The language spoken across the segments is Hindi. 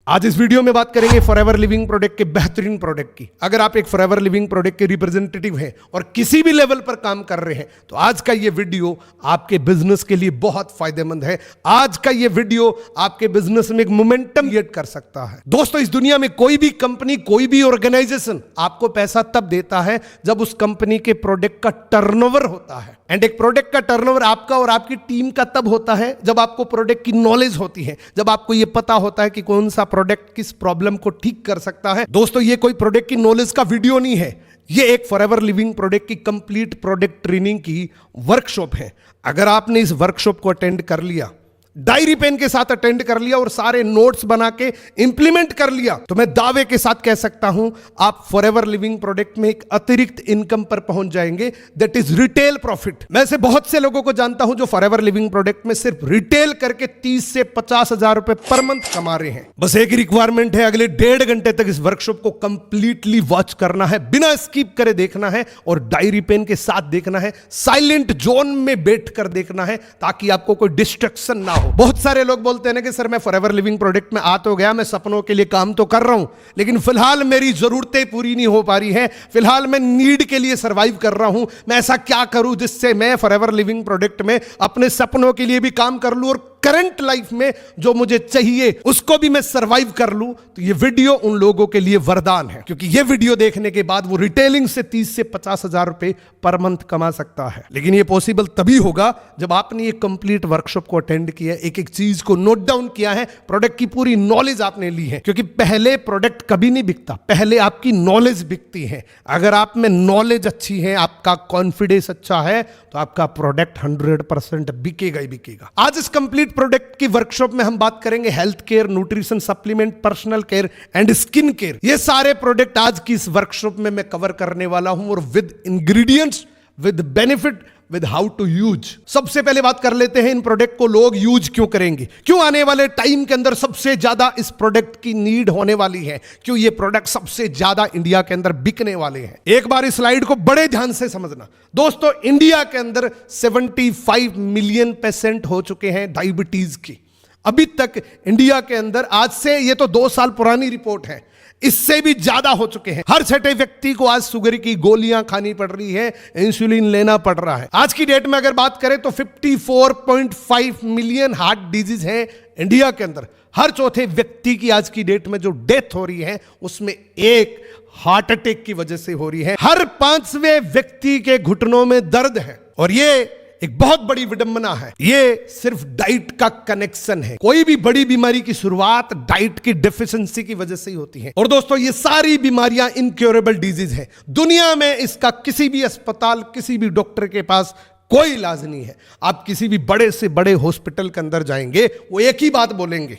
आज इस वीडियो में बात करेंगे फॉरएवर लिविंग प्रोडक्ट के बेहतरीन प्रोडक्ट की। अगर आप एक फॉरएवर लिविंग प्रोडक्ट के रिप्रेजेंटेटिव हैं और किसी भी लेवल पर काम कर रहे हैं तो आज का ये वीडियो आपके बिजनेस के लिए बहुत फायदेमंद है। आज का ये वीडियो आपके बिजनेस में एक मोमेंटम क्रिएट कर सकता है। दोस्तों, इस दुनिया में कोई भी कंपनी, कोई भी ऑर्गेनाइजेशन आपको पैसा तब देता है जब उस कंपनी के प्रोडक्ट का टर्नओवर होता है। एंड एक प्रोडक्ट का टर्नओवर आपका और आपकी टीम का तब होता है जब आपको प्रोडक्ट की नॉलेज होती है, जब आपको यह पता होता है कि कौन सा प्रोडक्ट किस प्रॉब्लम को ठीक कर सकता है। दोस्तों, ये कोई प्रोडक्ट की नॉलेज का वीडियो नहीं है, ये एक फॉरएवर लिविंग प्रोडक्ट की कंप्लीट प्रोडक्ट ट्रेनिंग की वर्कशॉप है। अगर आपने इस वर्कशॉप को अटेंड कर लिया, डायरी पेन के साथ अटेंड कर लिया और सारे नोट्स बना के इंप्लीमेंट कर लिया, तो मैं दावे के साथ कह सकता हूं आप फॉरएवर लिविंग प्रोडक्ट में एक अतिरिक्त इनकम पर पहुंच जाएंगे, दैट इज रिटेल प्रॉफिट। मैं ऐसे बहुत से लोगों को जानता हूं जो फॉरएवर लिविंग प्रोडक्ट में सिर्फ रिटेल करके 30 से 50 हजार रुपए पर मंथ कमा रहे हैं। बस एक रिक्वायरमेंट है, अगले 1.5 घंटे तक इस वर्कशॉप को कंप्लीटली वॉच करना है, बिना स्किप करे देखना है और डायरी पेन के साथ देखना है, साइलेंट जोन में बैठ कर देखना है ताकि आपको कोई डिस्ट्रैक्शन ना हो। बहुत सारे लोग बोलते हैं ना कि सर मैं फॉरएवर लिविंग प्रोडक्ट में आ तो गया, मैं सपनों के लिए काम तो कर रहा हूं, लेकिन फिलहाल मेरी जरूरतें पूरी नहीं हो पा रही हैं, फिलहाल मैं नीड के लिए सरवाइव कर रहा हूं, मैं ऐसा क्या करूं जिससे मैं फॉरएवर लिविंग प्रोडक्ट में अपने सपनों के लिए भी काम कर लूं और करंट लाइफ में जो मुझे चाहिए उसको भी मैं सरवाइव कर लूं। तो ये वीडियो उन लोगों के लिए वरदान है, क्योंकि ये वीडियो देखने के बाद वो रिटेलिंग से 30 से 50 हजार रुपए पर मंथ कमा सकता है। लेकिन ये पॉसिबल तभी होगा जब आपने ये कंप्लीट वर्कशॉप को अटेंड किया, एक एक चीज को नोट डाउन किया है, प्रोडक्ट की पूरी नॉलेज आपने ली है। क्योंकि पहले प्रोडक्ट कभी नहीं बिकता, पहले आपकी नॉलेज बिकती है। अगर आप में नॉलेज अच्छी है, आपका कॉन्फिडेंस अच्छा है, तो आपका प्रोडक्ट 100% बिकेगा ही बिकेगा। आज इस कंप्लीट प्रोडक्ट की वर्कशॉप में हम बात करेंगे health care, nutrition, supplement, personal care and skin care. ये सारे प्रोडक्ट आज की इस वर्कशॉप में मैं कवर करने वाला हूं और with ingredients, with benefit, with how to use. सबसे पहले बात कर लेते हैं इन प्रोडक्ट को लोग यूज क्यों करेंगे, क्यों आने वाले टाइम के अंदर सबसे ज्यादा इस प्रोडक्ट की नीड होने वाली है, क्यों ये प्रोडक्ट सबसे ज्यादा इंडिया के अंदर बिकने वाले हैं। एक बार इस स्लाइड को बड़े ध्यान से समझना। दोस्तों, इंडिया के अंदर 75 मिलियन पेशेंट हो चुके हैं डायबिटीज की। अभी तक इंडिया के अंदर, आज से ये तो 2 साल पुरानी रिपोर्ट है, इससे भी ज्यादा हो चुके हैं। हर छठे व्यक्ति को आज शुगर की गोलियां खानी पड़ रही है, इंसुलिन लेना पड़ रहा है। आज की डेट में अगर बात करें तो 54.5 मिलियन हार्ट डिजीज है इंडिया के अंदर। हर चौथे व्यक्ति की आज की डेट में जो डेथ हो रही है उसमें एक हार्ट अटैक की वजह से हो रही है। हर 5वें व्यक्ति के घुटनों में दर्द है और ये एक बहुत बड़ी विडंबना है। ये सिर्फ डाइट का कनेक्शन है। कोई भी बड़ी बीमारी की शुरुआत डाइट की डेफिशिएंसी की वजह से ही होती है। और दोस्तों, ये सारी बीमारियां इनक्योरेबल डिजीज है। दुनिया में इसका किसी भी अस्पताल, किसी भी डॉक्टर के पास कोई इलाज नहीं है। आप किसी भी बड़े से बड़े हॉस्पिटल के अंदर जाएंगे, वो एक ही बात बोलेंगे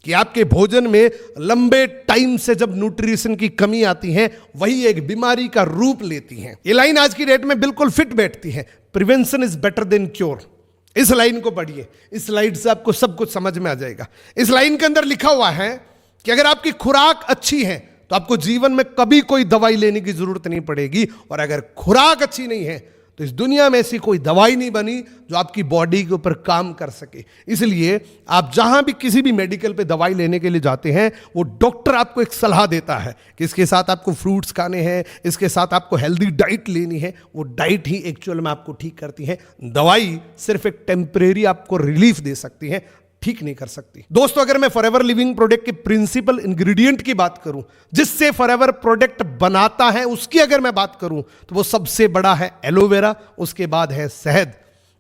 कि आपके भोजन में लंबे टाइम से जब न्यूट्रिशन की कमी आती है, वही एक बीमारी का रूप लेती है। ये लाइन आज की डेट में बिल्कुल फिट बैठती है, prevention is better than cure. इस लाइन को पढ़िए, इस स्लाइड से आपको सब कुछ समझ में आ जाएगा। इस लाइन के अंदर लिखा हुआ है कि अगर आपकी खुराक अच्छी है तो आपको जीवन में कभी कोई दवाई लेने की जरूरत नहीं पड़ेगी, और अगर खुराक अच्छी नहीं है तो इस दुनिया में ऐसी कोई दवाई नहीं बनी जो आपकी बॉडी के ऊपर काम कर सके। इसलिए आप जहां भी किसी भी मेडिकल पे दवाई लेने के लिए जाते हैं, वो डॉक्टर आपको एक सलाह देता है कि इसके साथ आपको फ्रूट्स खाने हैं, इसके साथ आपको हेल्दी डाइट लेनी है। वो डाइट ही एक्चुअल में आपको ठीक करती है। दवाई सिर्फ एक टेम्परेरी आपको रिलीफ दे सकती है, ठीक नहीं कर सकती। दोस्तों, अगर मैं फॉरएवर लिविंग प्रोडक्ट के प्रिंसिपल इंग्रेडिएंट की बात करूं जिससे फॉरएवर प्रोडक्ट बनाता है, उसकी अगर मैं बात करूं तो वो सबसे बड़ा है एलोवेरा, उसके बाद है शहद।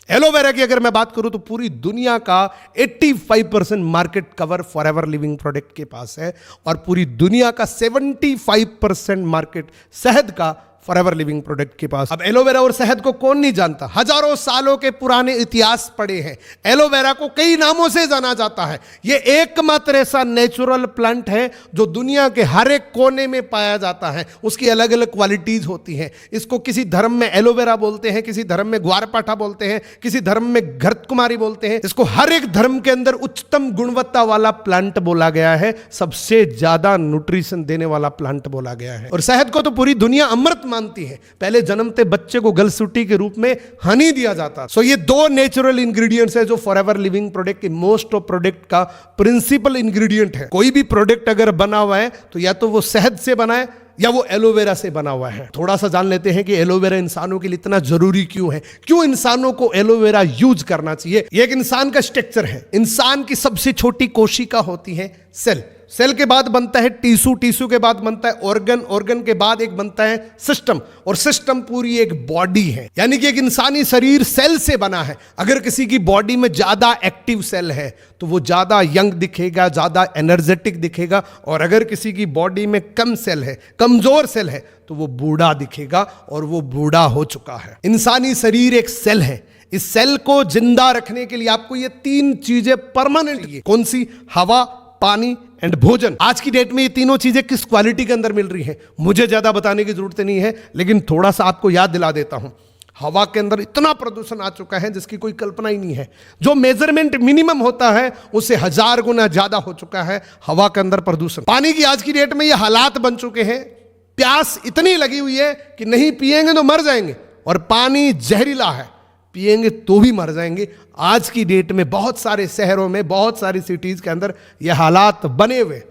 एलोवेरा की अगर मैं बात करूं तो पूरी दुनिया का 85% market cover forever Living product के पास है और पूरी दुनिया का 75% मार्केट शहद का फॉरएवर लिविंग प्रोडक्ट के पास। अब एलोवेरा और शहद को कौन नहीं जानता, हजारों सालों के पुराने इतिहास पड़े हैं। एलोवेरा को कई नामों से जाना जाता है। यह एकमात्र ऐसा नेचुरल प्लांट है जो दुनिया के हर एक कोने में पाया जाता है। उसकी अलग अलग क्वालिटीज होती हैं। इसको किसी धर्म में एलोवेरा बोलते हैं, किसी धर्म में ग्वारपाठा बोलते हैं, किसी धर्म में घृतकुमारी बोलते हैं। इसको हर एक धर्म के अंदर उच्चतम गुणवत्ता वाला प्लांट बोला गया है, सबसे ज्यादा न्यूट्रिशन देने वाला प्लांट बोला गया है। और शहद को तो पूरी दुनिया अमृत मानती है। पहले जन्मते बच्चे को गलसुटी के रूप में हनी दिया जाता। सो ये दो नेचुरल इंग्रेडिएंट्स है जो फॉरएवर लिविंग प्रोडक्ट के मोस्ट ऑफ प्रोडक्ट का प्रिंसिपल इंग्रेडिएंट है। कोई भी प्रोडक्ट अगर बना हुआ है तो या तो वो शहद से बना है या वो एलोवेरा से बना हुआ है। थोड़ा सा जान लेते हैं कि एलोवेरा इंसानों के लिए इतना जरूरी क्यों है, क्यों इंसानों को एलोवेरा यूज करना चाहिए। ये एक इंसान का स्ट्रक्चर है। इंसान की सबसे छोटी कोशिका होती है सेल। सेल के बाद बनता है टिश्यू, टिश्यू के बाद बनता है ऑर्गन, ऑर्गन के बाद एक बनता है सिस्टम, और सिस्टम पूरी एक बॉडी है। यानी कि एक इंसानी शरीर सेल से बना है। अगर किसी की बॉडी में ज्यादा एक्टिव सेल है तो वो ज्यादा यंग दिखेगा, ज्यादा एनर्जेटिक दिखेगा, और अगर किसी की बॉडी में कम सेल है, कमजोर सेल है, तो वो बूढ़ा दिखेगा, और वो बूढ़ा हो चुका है। इंसानी शरीर एक सेल है। इस सेल को जिंदा रखने के लिए आपको ये तीन चीजें परमानेंट चाहिए। कौन सी? हवा, पानी एंड भोजन। आज की डेट में ये तीनों चीजें किस क्वालिटी के अंदर मिल रही हैं मुझे ज्यादा बताने की जरूरत नहीं है, लेकिन थोड़ा सा आपको याद दिला देता हूं। हवा के अंदर इतना प्रदूषण आ चुका है जिसकी कोई कल्पना ही नहीं है। जो मेजरमेंट मिनिमम होता है उससे 1000 गुना ज्यादा हो चुका है हवा के अंदर प्रदूषण। पानी की आज की डेट में ये हालात बन चुके हैं, प्यास इतनी लगी हुई है कि नहीं पिएंगे तो मर जाएंगे, और पानी जहरीला है, पिएंगे तो भी मर जाएंगे। आज की डेट में बहुत सारे शहरों में, बहुत सारी सिटीज के अंदर ये हालात बने हुए।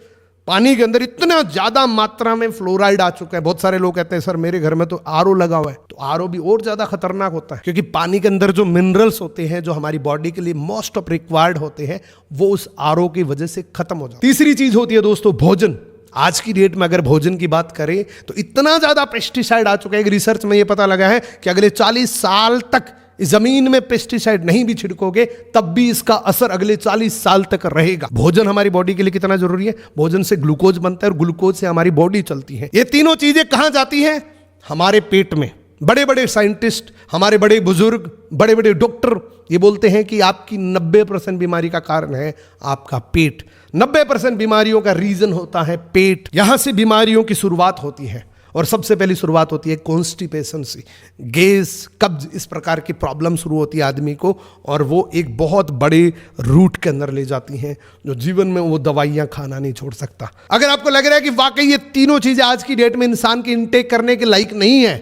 पानी के अंदर इतना ज्यादा मात्रा में फ्लोराइड आ चुका है। बहुत सारे लोग कहते हैं सर मेरे घर में तो आरओ लगा हुआ है। तो आरओ भी और ज्यादा खतरनाक होता है, क्योंकि पानी के अंदर जो मिनरल्स होते हैं जो हमारी बॉडी के लिए मोस्ट ऑफ रिक्वायर्ड होते हैं वो उस आरओ की वजह से खत्म हो जाते हैं। तीसरी चीज होती है दोस्तों भोजन। आज की डेट में अगर भोजन की बात करें तो इतना ज्यादा पेस्टिसाइड आ चुका है। रिसर्च में यह पता लगा है कि अगले 40 साल तक जमीन में पेस्टिसाइड नहीं भी छिड़कोगे तब भी इसका असर अगले 40 साल तक रहेगा। भोजन हमारी बॉडी के लिए कितना जरूरी है। भोजन से ग्लूकोज बनता है और ग्लूकोज से हमारी बॉडी चलती है। ये तीनों चीजें कहां जाती हैं? हमारे पेट में। बड़े बड़े साइंटिस्ट, हमारे बड़े बुजुर्ग, बड़े बड़े डॉक्टर ये बोलते हैं कि आपकी 90% बीमारी का कारण है आपका पेट। 90% बीमारियों का रीजन होता है पेट। यहां से बीमारियों की शुरुआत होती है, और सबसे पहली शुरुआत होती है कॉन्स्टिपेशन से। गैस, कब्ज, इस प्रकार की प्रॉब्लम शुरू होती है आदमी को, और वो एक बहुत बड़े रूट के अंदर ले जाती हैं जो जीवन में वो दवाइयां खाना नहीं छोड़ सकता। अगर आपको लग रहा है कि वाकई ये तीनों चीजें आज की डेट में इंसान की इनटेक करने के लायक नहीं है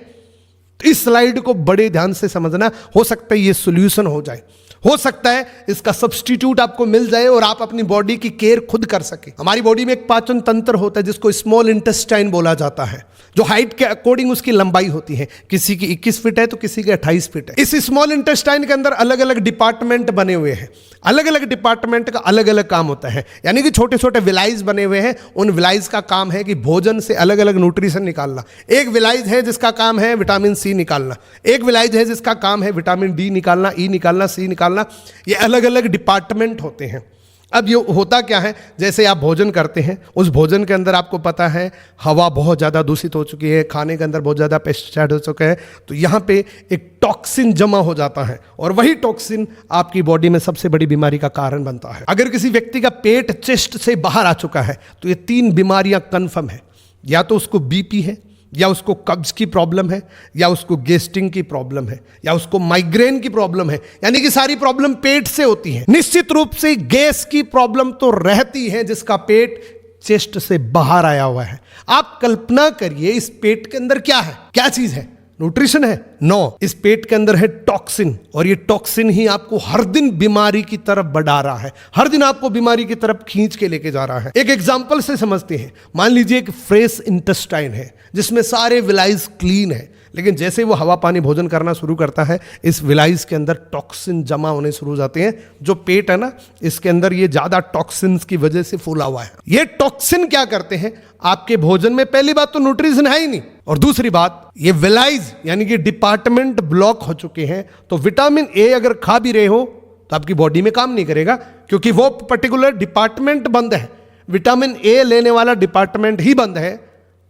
तो इस स्लाइड को बड़े ध्यान से समझना। हो सकता है ये सोल्यूशन हो जाए, हो सकता है इसका सब्स्टिट्यूट आपको मिल जाए और आप अपनी बॉडी की केयर खुद कर सके। हमारी बॉडी में एक पाचन तंत्र होता है जिसको स्मॉल इंटेस्टाइन बोला जाता है, जो हाइट के अकॉर्डिंग उसकी लंबाई होती है। किसी की 21 फीट है तो किसी की 28 फीट है। इस स्मॉल इंटेस्टाइन के अंदर अलग अलग डिपार्टमेंट बने हुए हैं। अलग अलग डिपार्टमेंट का अलग अलग काम होता है, यानी कि छोटे छोटे विलाइज बने हुए हैं। उन विलाइज का काम है कि भोजन से अलग अलग न्यूट्रिशन निकालना। एक विलाइज है जिसका काम है विटामिन सी निकालना, एक विलाइज है जिसका काम है विटामिन डी निकालना, ई निकालना, सी निकालना। ये अलग अलग डिपार्टमेंट होते हैं। अब ये होता क्या है, जैसे आप भोजन करते हैं, उस भोजन के अंदर आपको पता है हवा बहुत ज़्यादा दूषित हो चुकी है, खाने के अंदर बहुत ज़्यादा पेस्टिसाइड हो चुका है, तो यहाँ पे एक टॉक्सिन जमा हो जाता है, और वही टॉक्सिन आपकी बॉडी में सबसे बड़ी बीमारी का कारण बनता है। अगर किसी व्यक्ति का पेट चेस्ट से बाहर आ चुका है तो ये 3 बीमारियां कन्फर्म है। या तो उसको बीपी है, या उसको कब्ज की प्रॉब्लम है, या उसको गैस्ट्रिक की प्रॉब्लम है, या उसको माइग्रेन की प्रॉब्लम है। यानी कि सारी प्रॉब्लम पेट से होती है। निश्चित रूप से गैस की प्रॉब्लम तो रहती है जिसका पेट चेस्ट से बाहर आया हुआ है। आप कल्पना करिए इस पेट के अंदर क्या है, क्या चीज है? न्यूट्रिशन है? नो, इस पेट के अंदर है टॉक्सिन, और ये टॉक्सिन ही आपको हर दिन बीमारी की तरफ बढ़ा रहा है, हर दिन आपको बीमारी की तरफ खींच के लेके जा रहा है। एक एग्जांपल से समझते हैं। मान लीजिए एक फ्रेश इंटेस्टाइन है जिसमें सारे विलाइज क्लीन है, लेकिन जैसे वो हवा पानी भोजन करना शुरू करता है इस विलाइज के अंदर टॉक्सिन जमा होने शुरू हो जाते हैं। जो पेट है ना, इसके अंदर ये ज्यादा टॉक्सिन्स की वजह से फूला हुआ है। ये टॉक्सिन क्या करते हैं आपके भोजन में? पहली बात तो न्यूट्रिशन है ही नहीं, और दूसरी बात ये विलाइज यानी कि डिपार्टमेंट ब्लॉक हो चुके हैं। तो विटामिन ए अगर खा भी रहे हो तो आपकी बॉडी में काम नहीं करेगा, क्योंकि वो पर्टिकुलर डिपार्टमेंट बंद है। विटामिन ए लेने वाला डिपार्टमेंट ही बंद है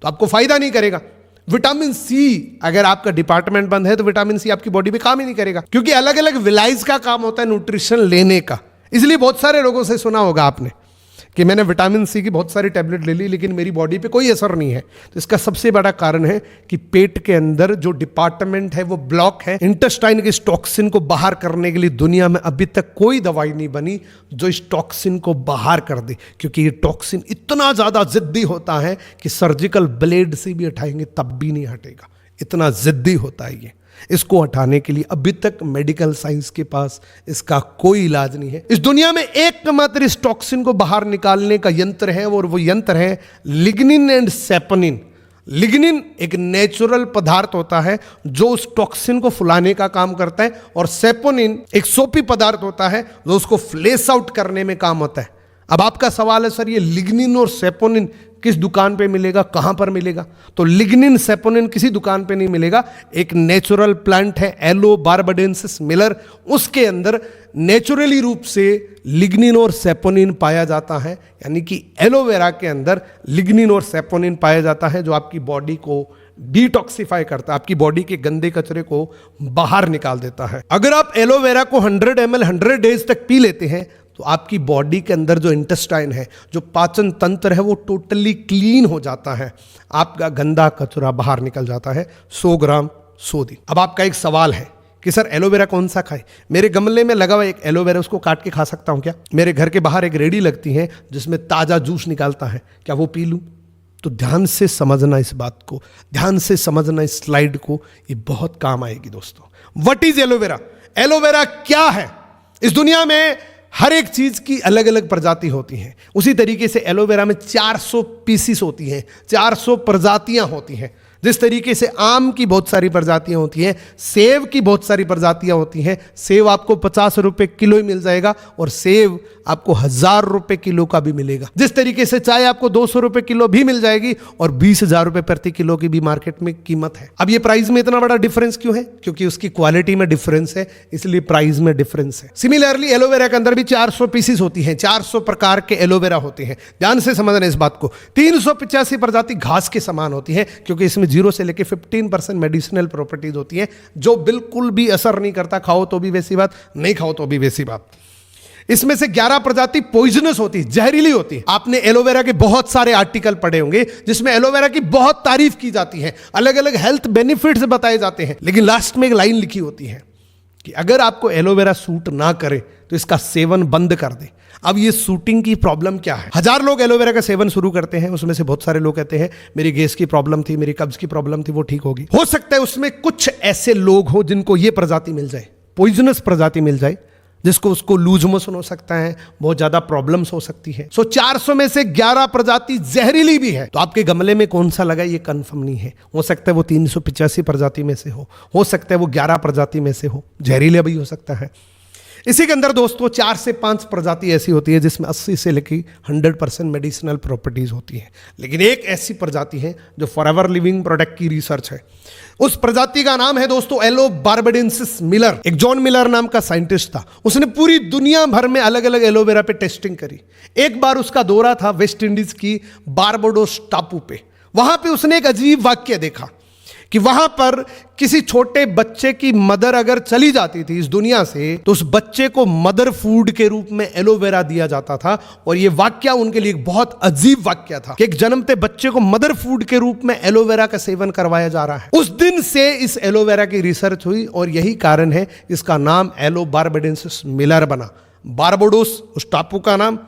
तो आपको फायदा नहीं करेगा। विटामिन सी अगर आपका डिपार्टमेंट बंद है तो विटामिन सी आपकी बॉडी में काम ही नहीं करेगा, क्योंकि अलग अलग विलाइज का काम होता है न्यूट्रिशन लेने का। इसलिए बहुत सारे लोगों से सुना होगा आपने कि मैंने विटामिन सी की बहुत सारी टैबलेट ले ली लेकिन मेरी बॉडी पे कोई असर नहीं है। तो इसका सबसे बड़ा कारण है कि पेट के अंदर जो डिपार्टमेंट है वो ब्लॉक है। इंटेस्टाइन के इस टॉक्सिन को बाहर करने के लिए दुनिया में अभी तक कोई दवाई नहीं बनी जो इस टॉक्सिन को बाहर कर दे, क्योंकि ये टॉक्सिन इतना ज़्यादा जिद्दी होता है कि सर्जिकल ब्लेड से भी हटाएंगे तब भी नहीं हटेगा। इतना जिद्दी होता है ये। इसको हटाने के लिए अभी तक मेडिकल साइंस के पास इसका कोई इलाज नहीं है। इस दुनिया में एकमात्र इस टॉक्सिन को बाहर निकालने का यंत्र है और वो यंत्र है लिग्निन एंड सेपोनिन। लिग्निन एक नेचुरल पदार्थ होता है जो उस टॉक्सिन को फुलाने का काम करता है, और सेपोनिन एक सोपी पदार्थ होता है जो उसको फ्लेश आउट करने में काम होता है। अब आपका सवाल है सर ये लिग्निन और सेपोनिन किस दुकान पे मिलेगा, कहां पर मिलेगा? तो लिग्निन सेपोनिन किसी दुकान पे नहीं मिलेगा। एक नेचुरल प्लांट है एलो बारबाडेंसिस मिलर, उसके अंदर नेचुरली रूप से लिग्निन और सेपोनिन पाया जाता है। यानी कि एलोवेरा के अंदर लिग्निन और सेपोनिन पाया जाता है जो आपकी बॉडी को डिटॉक्सिफाई करता है, आपकी बॉडी के गंदे कचरे को बाहर निकाल देता है। अगर आप एलोवेरा को 100 ml 100 डेज तक पी लेते हैं तो आपकी बॉडी के अंदर जो इंटेस्टाइन है, जो पाचन तंत्र है, वो टोटली क्लीन हो जाता है। आपका गंदा कचरा बाहर निकल जाता है 100 ग्राम 100 दिन। अब आपका एक सवाल है कि सर एलोवेरा कौन सा खाए? मेरे गमले में लगा हुआ एक एलोवेरा, उसको काट के खा सकता हूं क्या? मेरे घर के बाहर एक रेडी लगती है जिसमें ताजा जूस निकालता है, क्या वो पी लूं? तो ध्यान से समझना इस बात को, ध्यान से समझना इस स्लाइड को, ये बहुत काम आएगी दोस्तों। What is aloe vera? एलोवेरा क्या है? इस दुनिया में हर एक चीज की अलग अलग प्रजाति होती हैं। उसी तरीके से एलोवेरा में 400 पीसीस होती हैं, 400 प्रजातियां होती हैं। जिस तरीके से आम की बहुत सारी प्रजातियां होती हैं, सेब की बहुत सारी प्रजातियां होती हैं। सेब आपको 50 रुपए किलो ही मिल जाएगा और सेब आपको 1000 रुपए किलो का भी मिलेगा। जिस तरीके से चाय आपको 200 रुपए किलो भी मिल जाएगी और 20,000 रुपए प्रति किलो की भी मार्केट में कीमत है। अब ये प्राइस में इतना बड़ा डिफरेंस क्यों है? क्योंकि उसकी क्वालिटी में डिफरेंस है, इसलिए प्राइस में डिफरेंस है। सिमिलरली एलोवेरा के अंदर भी 400 पीसीस होती हैं, 400 प्रकार के एलोवेरा होते हैं। ध्यान से समझना इस बात को। 385 प्रजाति घास के समान होती है, क्योंकि इसमें 0 से लेकर 15% मेडिसिनल प्रॉपर्टीज होती हैं जो बिल्कुल भी असर नहीं करता। खाओ तो भी वैसी बात, नहीं खाओ तो भी वैसी बात। इसमें से 11 प्रजाति पॉइजनस होती है, जहरीली होती है। आपने एलोवेरा के बहुत सारे आर्टिकल पढ़े होंगे जिसमें एलोवेरा की बहुत तारीफ की जाती है, अलग अलग हेल्थ बेनिफिट्स बताए जाते हैं, लेकिन लास्ट में एक लाइन लिखी होती है कि अगर आपको एलोवेरा सूट ना करे तो इसका सेवन बंद कर दे। अब ये सूटिंग की प्रॉब्लम क्या है? 1000 लोग एलोवेरा का सेवन शुरू करते हैं, उसमें से बहुत सारे लोग कहते हैं मेरी गैस की प्रॉब्लम थी, मेरी कब्ज की प्रॉब्लम थी, वो ठीक होगी। हो सकता है उसमें कुछ ऐसे लोग हो जिनको ये प्रजाति मिल जाए, पॉइजनस प्रजाति मिल जाए, जिसको उसको लूज मोशन हो सकता है, बहुत ज्यादा प्रॉब्लम्स हो सकती है। 400 में से 11 प्रजाति जहरीली भी है। तो आपके गमले में कौन सा लगा ये कंफर्म नहीं है। हो सकता है वो 385 प्रजाति में से हो सकता है वो 11 प्रजाति में से हो, जहरीला भी हो सकता है। इसी के अंदर दोस्तों 4 से 5 प्रजाति ऐसी होती है जिसमें 80 से लेकर 100% मेडिसिनल प्रॉपर्टीज होती है। लेकिन एक ऐसी प्रजाति है जो फॉरएवर लिविंग प्रोडक्ट की रिसर्च है। उस प्रजाति का नाम है दोस्तों एलो बारबाडेंसिस मिलर। एक जॉन मिलर नाम का साइंटिस्ट था, उसने पूरी दुनिया भर में अलग अलग एलोवेरा पे टेस्टिंग करी। एक बार उसका दौरा था वेस्ट इंडीज की बारबाडोस टापू पे। वहां पे उसने एक अजीब वाक्य देखा कि वहां पर किसी छोटे बच्चे की मदर अगर चली जाती थी इस दुनिया से तो उस बच्चे को मदर फूड के रूप में एलोवेरा दिया जाता था। और यह वाक्य उनके लिए एक बहुत अजीब वाक्य था कि एक जन्मते बच्चे को मदर फूड के रूप में एलोवेरा का सेवन करवाया जा रहा है। उस दिन से इस एलोवेरा की रिसर्च हुई और यही कारण है इसका नाम एलो बारबाडेंसिस मिलर बना। बारबाडोस उस टापू का नाम,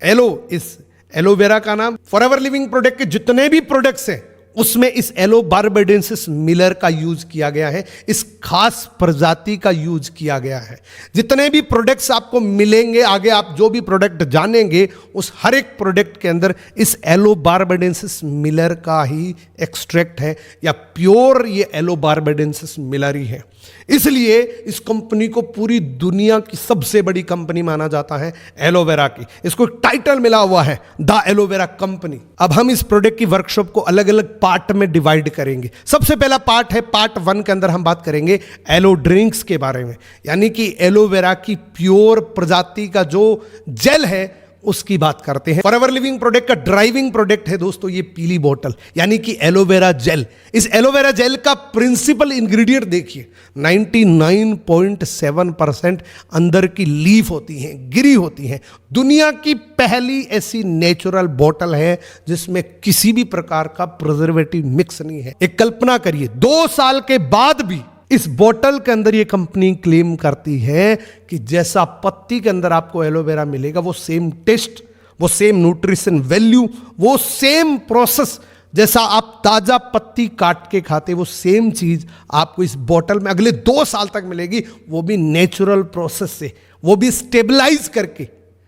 एलो इस एलोवेरा का नाम। फॉरएवर लिविंग प्रोडक्ट के जितने भी प्रोडक्ट्स हैं उसमें इस एलो बारबाडेंसिस मिलर का यूज किया गया है, इस खास प्रजाति का यूज किया गया है। जितने भी प्रोडक्ट्स आपको मिलेंगे आगे, आप जो भी प्रोडक्ट जानेंगे उस हर एक प्रोडक्ट के अंदर इस एलो बारबाडेंसिस मिलर का ही एक्सट्रैक्ट है या प्योर ये एलो बारबाडेंसिस मिलर ही है। इसलिए इस कंपनी को पूरी दुनिया की सबसे बड़ी कंपनी माना जाता है एलोवेरा की। इसको टाइटल मिला हुआ है द एलोवेरा कंपनी। अब हम इस प्रोडक्ट की वर्कशॉप को अलग अलग पार्ट में डिवाइड करेंगे। सबसे पहला पार्ट है पार्ट 1 के अंदर हम बात करेंगे एलो ड्रिंक्स के बारे में, यानी कि एलोवेरा की प्योर प्रजाति का जो जेल है उसकी बात करते हैं। फॉरएवर लिविंग प्रोडक्ट का ड्राइविंग प्रोडक्ट है दोस्तों ये पीली बोतल, यानी कि एलोवेरा जेल। इस एलोवेरा जेल का प्रिंसिपल इंग्रेडिएंट देखिए, 99.7% अंदर की लीफ होती हैं, गिरी होती हैं। दुनिया की पहली ऐसी नेचुरल बोतल है जिसमें किसी भी प्रकार का प्रिजर्वेटिव मिक्स नहीं है। एक कल्पना करिए 2 साल के बाद भी इस बोतल के अंदर ये कंपनी क्लेम करती है कि जैसा पत्ती के अंदर आपको एलोवेरा मिलेगा वो सेम टेस्ट, वो सेम न्यूट्रिशन वैल्यू, वो सेम प्रोसेस जैसा आप ताजा पत्ती काट के खाते वो सेम चीज आपको इस बोतल में अगले 2 साल तक मिलेगी, वो भी नेचुरल प्रोसेस से, वो भी स्टेबलाइज करके।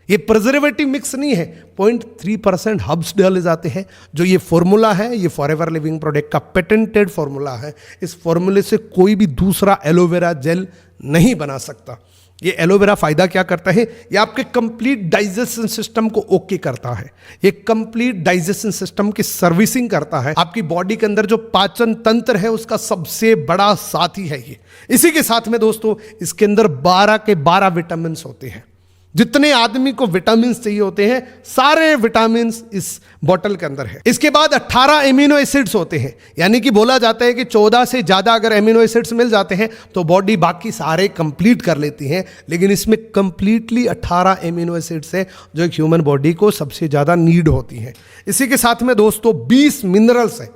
ये प्रिजर्वेटिव मिक्स नहीं है, 0.3% हर्ब्स डाले जाते हैं। जो ये फॉर्मूला है, ये फॉरएवर लिविंग प्रोडक्ट का पेटेंटेड फॉर्मूला है। इस फॉर्मूले से कोई भी दूसरा एलोवेरा जेल नहीं बना सकता। ये एलोवेरा फायदा क्या करता है, ये आपके कंप्लीट डाइजेशन सिस्टम को ओके करता है। ये कंप्लीट डाइजेशन सिस्टम की सर्विसिंग करता है। आपकी बॉडी के अंदर जो पाचन तंत्र है उसका सबसे बड़ा साथी है ये। इसी के साथ में दोस्तों इसके अंदर 12 के 12 विटामिन होते हैं। जितने आदमी को विटामिन चाहिए होते हैं सारे विटामिन इस बोतल के अंदर है। इसके बाद 18 एमिनो एसिड्स होते हैं, यानी कि बोला जाता है कि 14 से ज्यादा अगर एमिनो एसिड्स मिल जाते हैं तो बॉडी बाकी सारे कंप्लीट कर लेती है, लेकिन इसमें कंप्लीटली 18 एमिनो एसिड्स है जो एक ह्यूमन बॉडी को सबसे ज्यादा नीड होती है। इसी के साथ में दोस्तों 20 मिनरल्स है,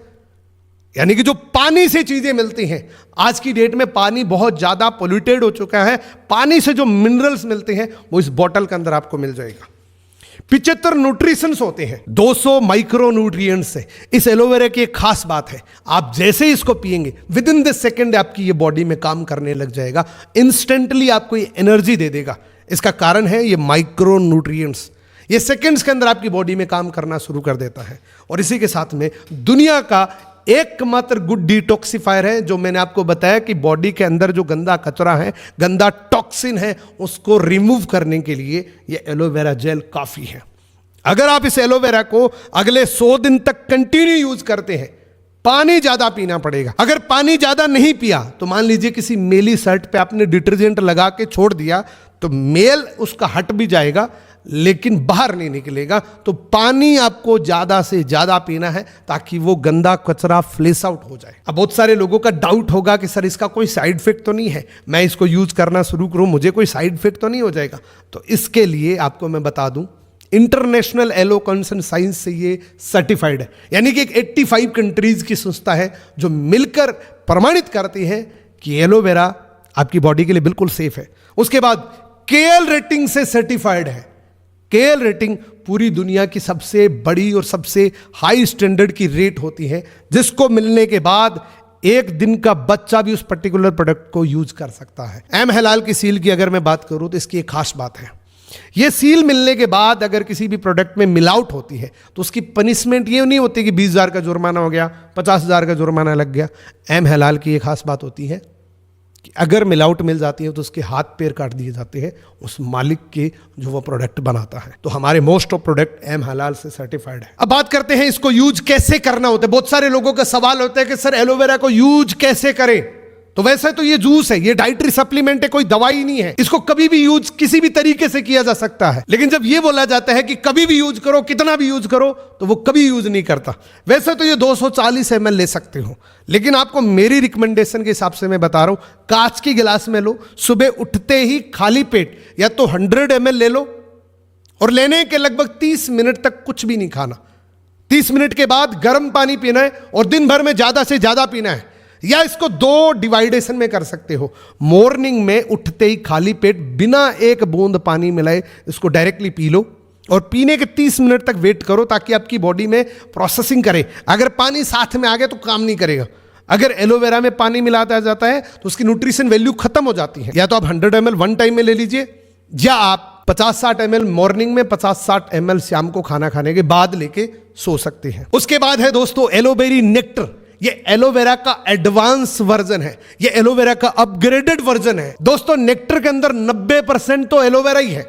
यानी कि जो पानी से चीजें मिलती हैं। आज की डेट में पानी बहुत ज्यादा पोल्यूटेड हो चुका है, पानी से जो मिनरल्स मिलते हैं वो इस बोतल के अंदर आपको मिल जाएगा। 75 न्यूट्रिशंस होते हैं, 200 माइक्रो न्यूट्रिएंट्स है। इस एलोवेरा की एक खास बात है, आप जैसे ही इसको पिएंगे विद इन द सेकेंड आपकी ये बॉडी में काम करने लग जाएगा, इंस्टेंटली आपको ये एनर्जी दे देगा। इसका कारण है ये माइक्रो न्यूट्रिएंट्स, ये सेकेंड्स के अंदर आपकी बॉडी में काम करना शुरू कर देता है। और इसी के साथ में दुनिया का एकमात्र गुड डिटॉक्सिफायर है, जो मैंने आपको बताया कि बॉडी के अंदर जो गंदा कचरा है, गंदा टॉक्सिन है, उसको रिमूव करने के लिए ये एलोवेरा जेल काफी है। अगर आप इस एलोवेरा को अगले 100 दिन तक कंटिन्यू यूज करते हैं, पानी ज्यादा पीना पड़ेगा। अगर पानी ज्यादा नहीं पिया तो मान लीजिए किसी मेली शर्ट पे आपने डिटर्जेंट लगा के छोड़ दिया तो मेल उसका हट भी जाएगा लेकिन बाहर नहीं निकलेगा। तो पानी आपको ज्यादा से ज्यादा पीना है ताकि वो गंदा कचरा फ्लेश आउट हो जाए। अब बहुत सारे लोगों का डाउट होगा कि सर इसका कोई साइड इफेक्ट तो नहीं है, मैं इसको यूज करना शुरू करूं मुझे कोई साइड इफेक्ट तो नहीं हो जाएगा? तो इसके लिए आपको मैं बता दूं, इंटरनेशनल एलो कंसर्न साइंस से ये सर्टिफाइड है, यानी कि एक 85 कंट्रीज की संस्था है जो मिलकर प्रमाणित करती है कि एलोवेरा आपकी बॉडी के लिए बिल्कुल सेफ है। उसके बाद केएल रेटिंग से सर्टिफाइड है। केएल रेटिंग पूरी दुनिया की सबसे बड़ी और सबसे हाई स्टैंडर्ड की रेट होती है, जिसको मिलने के बाद एक दिन का बच्चा भी उस पर्टिकुलर प्रोडक्ट को यूज कर सकता है। एम हलाल की सील की अगर मैं बात करूं तो इसकी एक खास बात है, ये सील मिलने के बाद अगर किसी भी प्रोडक्ट में मिलावट होती है तो उसकी पनिशमेंट ये नहीं होती कि 20,000 का जुर्माना हो गया, 50,000 का जुर्माना लग गया। एम हलाल की एक खास बात होती है कि अगर मिलावट मिल जाती है तो उसके हाथ पैर काट दिए जाते हैं उस मालिक के जो वो प्रोडक्ट बनाता है। तो हमारे मोस्ट ऑफ प्रोडक्ट एम हलाल से सर्टिफाइड है। अब बात करते हैं इसको यूज कैसे करना होता है। बहुत सारे लोगों का सवाल होता है कि सर एलोवेरा को यूज कैसे करें? तो वैसे तो ये जूस है, ये डाइटरी सप्लीमेंट है, कोई दवाई नहीं है। इसको कभी भी यूज किसी भी तरीके से किया जा सकता है, लेकिन जब ये बोला जाता है कि कभी भी यूज करो, कितना भी यूज करो, तो वो कभी यूज नहीं करता। वैसे तो ये 240 ml ले सकते हो, लेकिन आपको मेरी रिकमेंडेशन के हिसाब से मैं बता रहा हूं, कांच की गिलास में लो, सुबह उठते ही खाली पेट या तो 100 ml ले लो और लेने के लगभग 30 मिनट तक कुछ भी नहीं खाना। 30 मिनट के बाद गर्म पानी पीना है और दिन भर में ज्यादा से ज्यादा पीना है। या इसको 2 डिवाइडेशन में कर सकते हो। मॉर्निंग में उठते ही खाली पेट बिना एक बूंद पानी मिलाए इसको डायरेक्टली पी लो और पीने के 30 मिनट तक वेट करो ताकि आपकी बॉडी में प्रोसेसिंग करे। अगर पानी साथ में आ गया तो काम नहीं करेगा। अगर एलोवेरा में पानी मिलाता जाता है तो उसकी न्यूट्रिशन वैल्यू खत्म हो जाती है। या तो आप 100 ml वन टाइम में ले लीजिए, या आप 50-60 ml मॉर्निंग में, 50-60 ml शाम को खाना खाने के बाद लेके सो सकते हैं। उसके बाद है दोस्तों एलोवेरी नेक्टर। ये एलोवेरा का एडवांस वर्जन है, ये एलोवेरा का अपग्रेडेड वर्जन है। दोस्तों नेक्टर के अंदर 90% तो एलोवेरा ही है।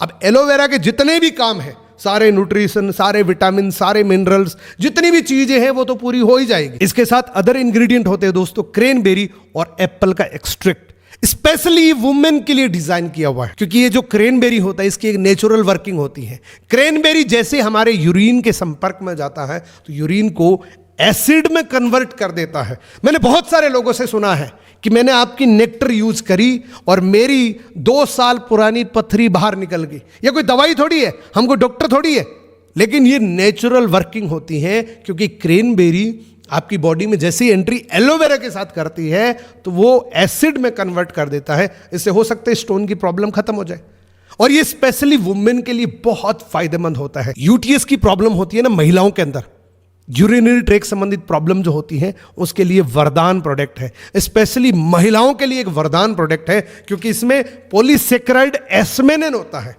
अब एलोवेरा के जितने भी काम है, सारे न्यूट्रिशन, सारे विटामिन, सारे मिनरल्स, जितनी भी चीजें हैं वो तो पूरी हो ही जाएगी। इसके साथ अदर इंग्रेडिएंट होते हैं दोस्तों क्रेनबेरी और एप्पल का एक्सट्रैक्ट, स्पेशली वुमेन के लिए डिजाइन किया हुआ है, क्योंकि ये जो क्रेनबेरी होता है इसकी एक नेचुरल वर्किंग होती है। क्रेनबेरी जैसे हमारे यूरिन के संपर्क में जाता है तो यूरिन को एसिड में कन्वर्ट कर देता है। मैंने बहुत सारे लोगों से सुना है कि मैंने आपकी नेक्टर यूज करी और मेरी 2 साल पुरानी पथरी बाहर निकल गई। ये कोई दवाई थोड़ी है, हमको डॉक्टर थोड़ी है, लेकिन ये नेचुरल वर्किंग होती है, क्योंकि क्रेनबेरी आपकी बॉडी में जैसी एंट्री एलोवेरा के साथ करती है तो वो एसिड में कन्वर्ट कर देता है। इससे हो सकता है स्टोन की प्रॉब्लम खत्म हो जाए। और ये स्पेशली वुमेन के लिए बहुत फायदेमंद होता है। यूटीएस की प्रॉब्लम होती है ना महिलाओं के अंदर, यूरिनरी ट्रैक संबंधित प्रॉब्लम जो होती है उसके लिए वरदान प्रोडक्ट है। स्पेशली महिलाओं के लिए एक वरदान प्रोडक्ट है, क्योंकि इसमें पॉलीसेकेराइड एस्मेनिन होता है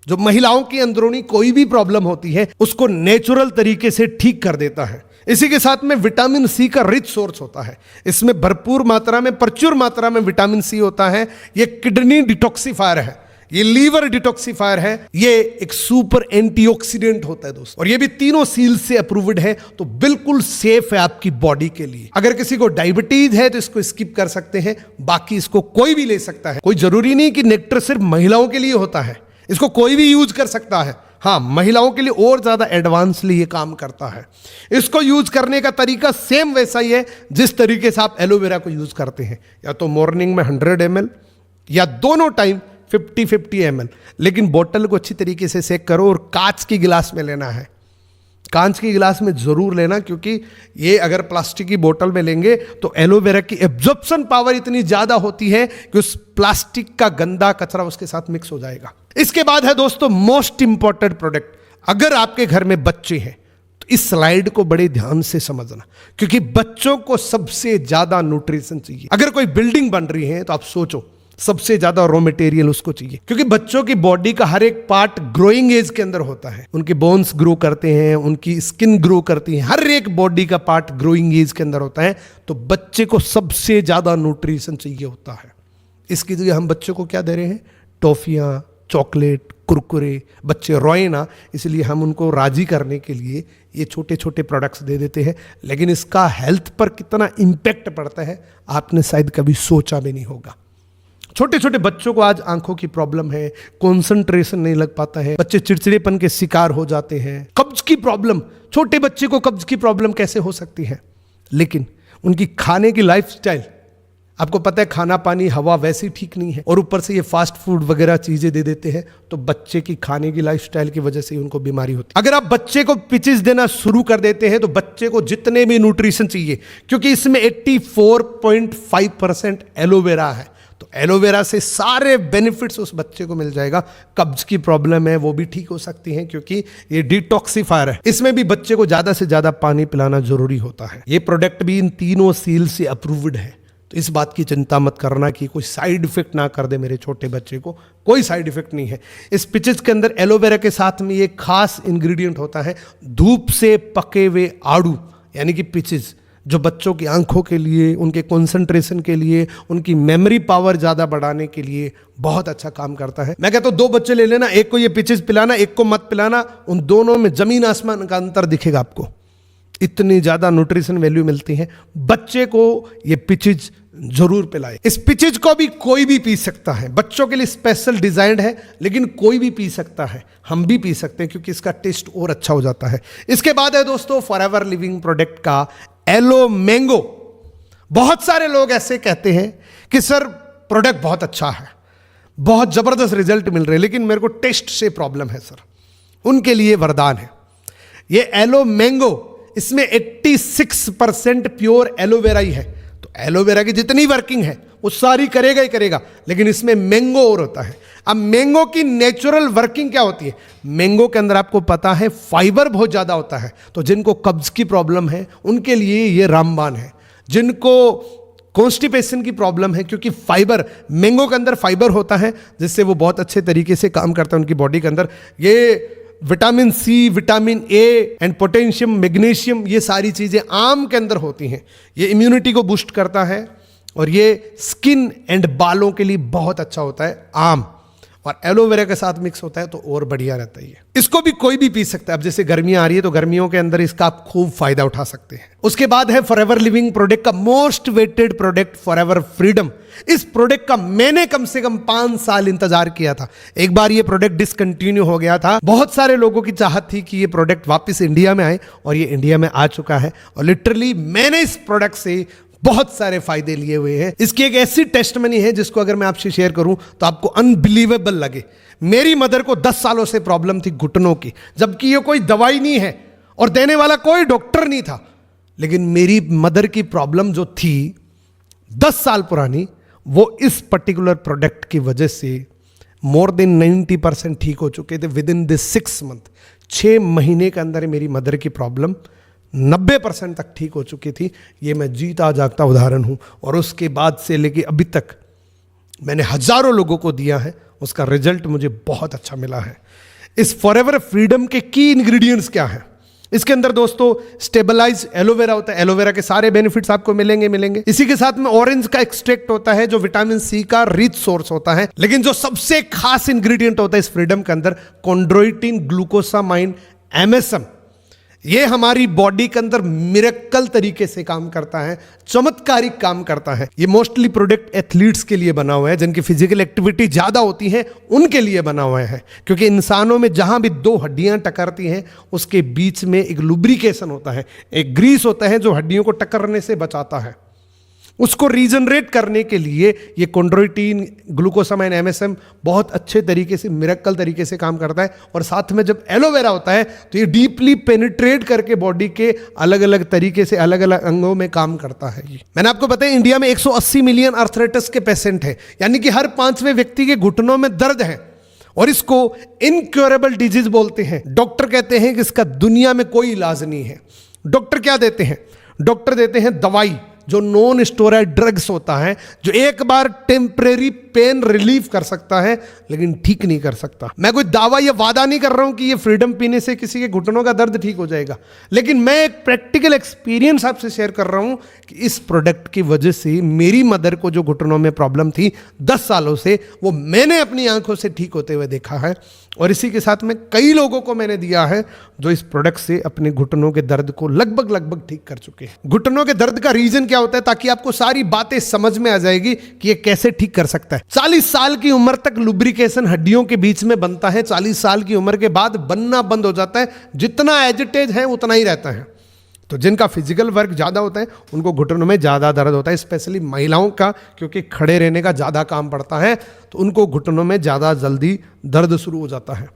जो महिलाओं की अंदरूनी कोई भी प्रॉब्लम होती है उसको नेचुरल तरीके से ठीक कर देता है। इसी के साथ में विटामिन सी का रिच सोर्स होता है। इसमें भरपूर मात्रा में, प्रचुर मात्रा में विटामिन सी होता है। ये किडनी डिटॉक्सिफायर है, ये लीवर डिटॉक्सिफायर है, ये एक सुपर एंटीऑक्सीडेंट होता है दोस्तों, और ये भी तीनों सील से अप्रूव्ड है, तो बिल्कुल सेफ है आपकी बॉडी के लिए। अगर किसी को डायबिटीज है तो इसको स्किप कर सकते हैं, बाकी इसको कोई भी ले सकता है। कोई जरूरी नहीं कि नेक्टर सिर्फ महिलाओं के लिए होता है, इसको कोई भी यूज कर सकता है। हाँ, महिलाओं के लिए और ज्यादा एडवांसली ये काम करता है। इसको यूज करने का तरीका सेम वैसा ही है जिस तरीके से आप एलोवेरा को यूज करते हैं, या तो मॉर्निंग में 100 ml या दोनों टाइम 50-50 ml, लेकिन बोतल को अच्छी तरीके से सेक करो और कांच की गिलास में लेना है। कांच की गिलास में जरूर लेना, क्योंकि ये अगर प्लास्टिक की बोतल में लेंगे तो एलोवेरा की एब्जॉर्प्शन पावर इतनी ज्यादा होती है कि उस प्लास्टिक का गंदा कचरा उसके साथ मिक्स हो जाएगा। इसके बाद है दोस्तों मोस्ट इंपॉर्टेंट प्रोडक्ट। अगर आपके घर में बच्चे हैं तो इस स्लाइड को बड़े ध्यान से समझना, क्योंकि बच्चों को सबसे ज्यादा न्यूट्रिशन चाहिए। अगर कोई बिल्डिंग बन रही है तो आप सोचो सबसे ज्यादा रॉ मटेरियल उसको चाहिए, क्योंकि बच्चों की बॉडी का हर एक पार्ट ग्रोइंग एज के अंदर होता है। उनके बोन्स ग्रो करते हैं, उनकी स्किन ग्रो करती है, हर एक बॉडी का पार्ट ग्रोइंग एज के अंदर होता है। तो बच्चे को सबसे ज्यादा न्यूट्रिशन चाहिए होता है। इसकी जगह हम बच्चों को क्या दे रहे हैं? टॉफियां, चॉकलेट, कुरकुरे। बच्चे रोए ना, इसलिए हम उनको राजी करने के लिए ये छोटे छोटे प्रोडक्ट्स दे देते हैं, लेकिन इसका हेल्थ पर कितना इंपैक्ट पड़ता है आपने शायद कभी सोचा भी नहीं होगा। छोटे छोटे बच्चों को आज आंखों की प्रॉब्लम है, कंसंट्रेशन नहीं लग पाता है, बच्चे चिड़चिड़ेपन के शिकार हो जाते हैं, कब्ज की प्रॉब्लम। छोटे बच्चे को कब्ज की प्रॉब्लम कैसे हो सकती है? लेकिन उनकी खाने की लाइफस्टाइल, आपको पता है खाना पानी हवा वैसे ही ठीक नहीं है, और ऊपर से ये फास्ट फूड वगैरह चीजें दे देते हैं, तो बच्चे की खाने की लाइफस्टाइल की वजह से ही उनको बीमारी होती है। अगर आप बच्चे को पिचेस देना शुरू कर देते हैं तो बच्चे को जितने भी न्यूट्रिशन चाहिए, क्योंकि इसमें 84.5% एलोवेरा है, तो एलोवेरा से सारे बेनिफिट्स उस बच्चे को मिल जाएगा। कब्ज की प्रॉब्लम है वो भी ठीक हो सकती है, क्योंकि ये डिटॉक्सिफायर है। इसमें भी बच्चे को ज्यादा से ज्यादा पानी पिलाना जरूरी होता है। ये प्रोडक्ट भी इन तीनों सील से अप्रूव्ड है, तो इस बात की चिंता मत करना कि कोई साइड इफेक्ट ना कर दे मेरे छोटे बच्चे को। कोई साइड इफेक्ट नहीं है। इस पिचेस के अंदर एलोवेरा के साथ में ये खास इंग्रेडिएंट होता है धूप से पके हुए आड़ू, यानी कि पिचेस, जो बच्चों की आंखों के लिए, उनके कंसंट्रेशन के लिए, उनकी मेमोरी पावर ज़्यादा बढ़ाने के लिए बहुत अच्छा काम करता है। मैं कहता हूँ 2 बच्चे ले लेना, एक को ये पिचेस पिलाना, एक को मत पिलाना, उन दोनों में जमीन आसमान का अंतर दिखेगा आपको। इतनी ज़्यादा न्यूट्रिशन वैल्यू मिलती है। बच्चे को ये पिचेस जरूर पिलाए। इस पिचेस को भी कोई भी पी सकता है, बच्चों के लिए स्पेशल डिजाइन्ड है, लेकिन कोई भी पी सकता है, हम भी पी सकते हैं, क्योंकि इसका टेस्ट और अच्छा हो जाता है। इसके बाद है दोस्तों फॉरएवर लिविंग प्रोडक्ट का एलो मैंगो। बहुत सारे लोग ऐसे कहते हैं कि सर प्रोडक्ट बहुत अच्छा है, बहुत जबरदस्त रिजल्ट मिल रहे हैं, लेकिन मेरे को टेस्ट से प्रॉब्लम है सर। उनके लिए वरदान है ये एलो मैंगो। इसमें 86% प्योर एलोवेरा ही है, तो एलोवेरा की जितनी वर्किंग है वो सारी करेगा ही करेगा, लेकिन इसमें मैंगो और होता है। अब मैंगो की नेचुरल वर्किंग क्या होती है? मैंगो के अंदर आपको पता है फाइबर बहुत ज्यादा होता है, तो जिनको कब्ज की प्रॉब्लम है उनके लिए ये रामबाण है। जिनको कॉन्स्टिपेशन की प्रॉब्लम है, क्योंकि फाइबर, मैंगो के अंदर फाइबर होता है जिससे वो बहुत अच्छे तरीके से काम करता है उनकी बॉडी के अंदर। ये vitamin C, vitamin A and potassium, magnesium, ये सारी चीजें आम के अंदर होती हैं। ये इम्यूनिटी को बूस्ट करता है, और ये स्किन एंड बालों के लिए बहुत अच्छा होता है आम, और एलोवेरा के साथ मिक्स होता है तो और बढ़िया रहता है। इसको भी कोई भी पी सकता है। अब जैसे गर्मियां आ रही है तो गर्मियों के अंदर इसका आप खूब फायदा उठा सकते हैं। उसके बाद है फॉरएवर लिविंग प्रोडक्ट का most weighted product Forever Freedom. इस प्रोडक्ट का मैंने कम से कम 5 साल इंतजार किया था। एक बार ये प्रोडक्ट डिसकंटिन्यू हो गया था। बहुत सारे लोगों की चाहत थी कि ये प्रोडक्ट वापस इंडिया में आए, और ये इंडिया में आ चुका है, और लिटरली मैंने इस प्रोडक्ट से बहुत सारे फायदे लिए हुए हैं। इसकी एक ऐसी टेस्टमनी है जिसको अगर मैं आपसे शेयर करूं तो आपको अनबिलीवेबल लगे। मेरी मदर को 10 सालों से प्रॉब्लम थी घुटनों की, जबकि ये कोई दवाई नहीं है और देने वाला कोई डॉक्टर नहीं था, लेकिन मेरी मदर की प्रॉब्लम जो थी 10 साल पुरानी, वो इस पर्टिकुलर प्रोडक्ट की वजह से मोर देन 90% ठीक हो चुके थे विद इन दिस 6 मंथ। 6 महीने के अंदर मेरी मदर की प्रॉब्लम 90% तक ठीक हो चुकी थी। ये मैं जीता जागता उदाहरण हूँ, और उसके बाद से लेके अभी तक मैंने हजारों लोगों को दिया है, उसका रिजल्ट मुझे बहुत अच्छा मिला है। इस फॉरएवर फ्रीडम के की इंग्रेडिएंट्स क्या हैं? इसके अंदर दोस्तों स्टेबलाइज एलोवेरा होता है, एलोवेरा के सारे बेनिफिट्स आपको मिलेंगे। इसी के साथ में ऑरेंज का एक्सट्रैक्ट होता है जो विटामिन सी का रिच सोर्स होता है। लेकिन जो सबसे खास इंग्रेडिएंट होता है इस फ्रीडम के अंदर, कॉन्ड्रोइटिन ग्लूकोसामाइन MSM, ये हमारी बॉडी के अंदर मिरेकल तरीके से काम करता है, चमत्कारिक काम करता है। ये मोस्टली प्रोडक्ट एथलीट्स के लिए बना हुआ है, जिनकी फिजिकल एक्टिविटी ज़्यादा होती है उनके लिए बना हुआ है। क्योंकि इंसानों में जहाँ भी दो हड्डियाँ टकरती हैं उसके बीच में एक लुब्रिकेशन होता है, एक ग्रीस होता है जो हड्डियों को टकरने से बचाता है। उसको रीजनरेट करने के लिए ये कॉन्ड्रोइटिन ग्लूकोसामाइन MSM बहुत अच्छे तरीके से, मिरेकल तरीके से काम करता है। और साथ में जब एलोवेरा होता है तो ये डीपली पेनिट्रेट करके बॉडी के अलग अलग तरीके से अलग अलग अंगों में काम करता है। ये मैंने आपको बताया, इंडिया में 180 मिलियन आर्थराइटिस के पेशेंट हैं, यानी कि हर 5वें व्यक्ति के घुटनों में दर्द है, और इसको इनक्योरेबल डिजीज बोलते हैं। डॉक्टर कहते हैं कि इसका दुनिया में कोई इलाज नहीं है। डॉक्टर क्या देते हैं? डॉक्टर देते हैं दवाई जो नॉन स्टेरॉइड ड्रग्स होता है, जो एक बार टेम्परेरी पेन रिलीफ कर सकता है लेकिन ठीक नहीं कर सकता। मैं कोई दावा या वादा नहीं कर रहा हूं कि ये फ्रीडम पीने से किसी के घुटनों का दर्द ठीक हो जाएगा, लेकिन मैं एक प्रैक्टिकल एक्सपीरियंस आपसे शेयर कर रहा हूं कि इस प्रोडक्ट की वजह से मेरी मदर को जो घुटनों में प्रॉब्लम थी 10 सालों से, वो मैंने अपनी आंखों से ठीक होते हुए देखा है। और इसी के साथ में कई लोगों को मैंने दिया है जो इस प्रोडक्ट से अपने घुटनों के दर्द को लगभग ठीक कर चुके हैं। घुटनों के दर्द का रीजन क्या होता है, ताकि आपको सारी बातें समझ में आ जाएगी कि ये कैसे ठीक कर सकता है। 40 साल की उम्र तक लुब्रिकेशन हड्डियों के बीच में बनता है, 40 साल की उम्र के बाद बनना बंद हो जाता है। जितना एजिटेज है उतना ही रहता है। तो जिनका फिजिकल वर्क ज़्यादा होता है उनको घुटनों में ज़्यादा दर्द होता है, स्पेशली महिलाओं का, क्योंकि खड़े रहने का ज़्यादा काम पड़ता है तो उनको घुटनों में ज़्यादा जल्दी दर्द शुरू हो जाता है।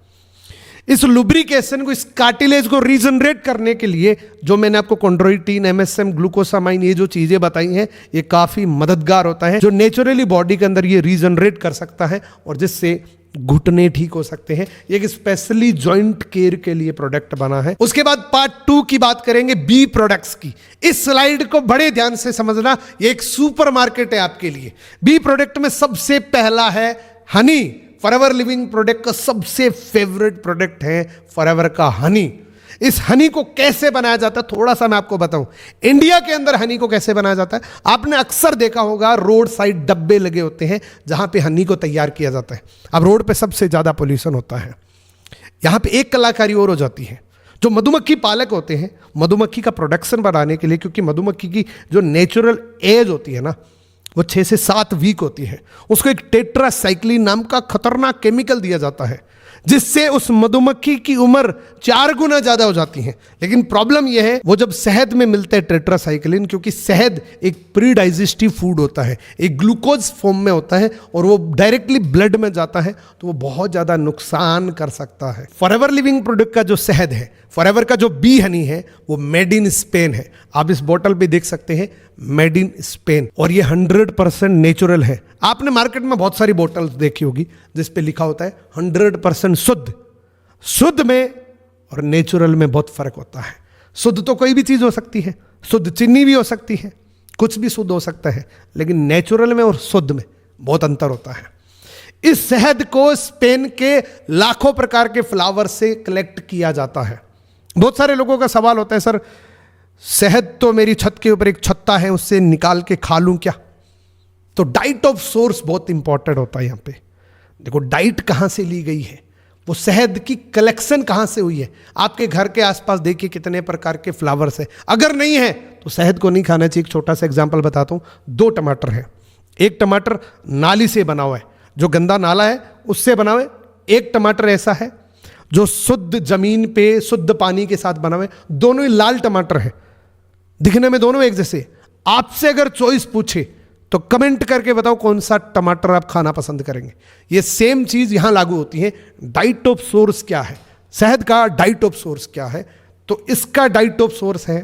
इस लुब्रिकेशन को, इस कार्टिलेज को रीजनरेट करने के लिए जो मैंने आपको कॉन्ड्रोइटिन MSM ग्लूकोसामाइन ये जो चीज़ें बताई हैं, ये काफ़ी मददगार होता है, जो नेचुरली बॉडी के अंदर ये रीजनरेट कर सकता है और जिससे घुटने ठीक हो सकते हैं। ये एक स्पेशली जॉइंट केयर के लिए प्रोडक्ट बना है। उसके बाद पार्ट 2 की बात करेंगे बी प्रोडक्ट्स की। इस स्लाइड को बड़े ध्यान से समझना, ये एक सुपरमार्केट है आपके लिए। बी प्रोडक्ट में सबसे पहला है हनी। फॉरएवर लिविंग प्रोडक्ट का सबसे फेवरेट प्रोडक्ट है फॉरएवर का हनी। इस हनी को कैसे बनाया जाता है थोड़ा सा मैं आपको बताऊं। इंडिया के अंदर हनी को कैसे बनाया जाता है, आपने अक्सर देखा होगा रोड साइड डब्बे लगे होते हैं जहां पे हनी को तैयार किया जाता है। अब रोड पे सबसे ज्यादा पोल्यूशन होता है, यहां पे एक कलाकारी और हो जाती है। जो मधुमक्खी पालक होते हैं, मधुमक्खी का प्रोडक्शन बढ़ाने के लिए, क्योंकि मधुमक्खी की जो नेचुरल एज होती है ना वो 6 से 7 वीक होती है, उसको एक टेट्रासाइक्लिन नाम का खतरनाक केमिकल दिया जाता है जिससे उस मधुमक्खी की उम्र 4 गुना ज्यादा हो जाती है। लेकिन प्रॉब्लम यह है वो जब शहद में मिलता है टेट्रासाइक्लिन, क्योंकि शहद एक प्री डाइजेस्टिव फूड होता है, एक ग्लूकोज फॉर्म में होता है और वो डायरेक्टली ब्लड में जाता है तो वो बहुत ज्यादा नुकसान कर सकता है। फॉरएवर लिविंग प्रोडक्ट का जो शहद है, फॉरएवर का जो बी हनी है, वो मेड इन स्पेन है। आप इस बोतल पे देख सकते हैं मेड इन स्पेन, और ये 100% नेचुरल है। आपने मार्केट में बहुत सारी बोतल्स देखी होगी जिस पे लिखा होता है 100% शुद्ध। शुद्ध में और नेचुरल में बहुत फर्क होता है। शुद्ध तो कोई भी चीज हो सकती है, शुद्ध चीनी भी हो सकती है, कुछ भी शुद्ध हो सकता है, लेकिन नेचुरल में और शुद्ध में बहुत अंतर होता है। इस शहद को स्पेन के लाखों प्रकार के फ्लावर से कलेक्ट किया जाता है। बहुत सारे लोगों का सवाल होता है, सर शहद तो मेरी छत के ऊपर एक छत्ता है, उससे निकाल के खा लूं क्या? तो डाइट ऑफ सोर्स बहुत इंपॉर्टेंट होता है। यहां पे देखो डाइट कहां से ली गई है, वो शहद की कलेक्शन कहां से हुई है। आपके घर के आसपास देखिए कितने प्रकार के फ्लावर्स है, अगर नहीं है तो शहद को नहीं खाना चाहिए। एक छोटा सा एग्जांपल बताता हूं। 2 टमाटर है, एक टमाटर नाली से बना हुआ है, जो गंदा नाला है उससे बना हुआ है। एक टमाटर ऐसा है जो शुद्ध जमीन पे शुद्ध पानी के साथ बना हुआ है। दोनों ही लाल टमाटर है, दिखने में दोनों एक जैसे। आपसे अगर चॉइस पूछे तो कमेंट करके बताओ कौन सा टमाटर आप खाना पसंद करेंगे। ये सेम चीज यहां लागू होती है। डाइट ऑफ सोर्स क्या है, शहद का डाइट ऑफ सोर्स क्या है? तो इसका डाइट ऑफ सोर्स है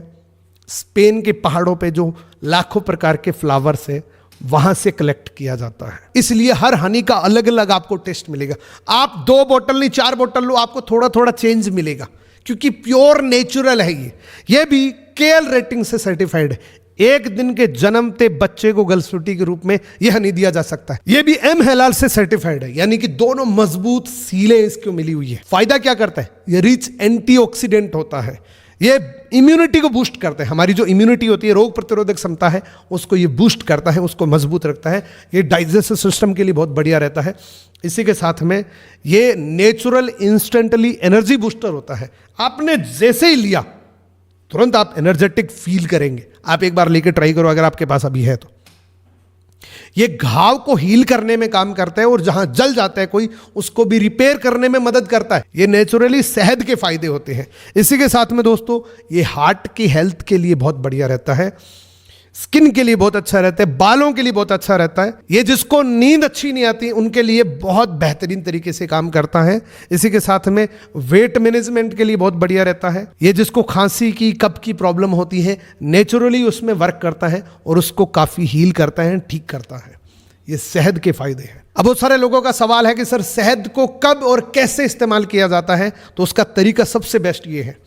स्पेन के पहाड़ों पे जो लाखों प्रकार के फ्लावर्स है वहां से कलेक्ट किया जाता है। इसलिए हर हनी का अलग अलग आपको टेस्ट मिलेगा। आप 2 बोतल नहीं 4 बोतल लो, आपको थोड़ा थोड़ा चेंज मिलेगा, क्योंकि प्योर नेचुरल है ये भी केएल रेटिंग से सर्टिफाइड है। एक दिन के जन्मते बच्चे को गलसूटी के रूप में यह हनी दिया जा सकता है। यह भी एम हलाल से सर्टिफाइड है, यानी कि दोनों मजबूत सीलें इसको मिली हुई है। फायदा क्या करता है? यह रिच एंटीऑक्सीडेंट होता है, ये इम्यूनिटी को बूस्ट करता है। हमारी जो इम्यूनिटी होती है, रोग प्रतिरोधक क्षमता है, उसको ये बूस्ट करता है, उसको मजबूत रखता है। ये डाइजेस्टिव सिस्टम के लिए बहुत बढ़िया रहता है। इसी के साथ में ये नेचुरल इंस्टेंटली एनर्जी बूस्टर होता है। आपने जैसे ही लिया तुरंत आप एनर्जेटिक फील करेंगे। आप एक बार लेके ट्राई करो अगर आपके पास अभी है तो। ये घाव को हील करने में काम करता है और जहां जल जाता है कोई, उसको भी रिपेयर करने में मदद करता है। ये नेचुरली सेहत के फायदे होते हैं। इसी के साथ में दोस्तों ये हार्ट की हेल्थ के लिए बहुत बढ़िया रहता है, स्किन के लिए बहुत अच्छा रहता है, बालों के लिए बहुत अच्छा रहता है। ये जिसको नींद अच्छी नहीं आती उनके लिए बहुत बेहतरीन तरीके से काम करता है। इसी के साथ में वेट मैनेजमेंट के लिए बहुत बढ़िया रहता है। ये जिसको खांसी की कफ की प्रॉब्लम होती है, नेचुरली उसमें वर्क करता है और उसको काफ़ी हील करता है, ठीक करता है। ये शहद के फायदे हैं। अब बहुत सारे लोगों का सवाल है कि सर शहद को कब और कैसे इस्तेमाल किया जाता है, तो उसका तरीका सबसे बेस्ट ये है।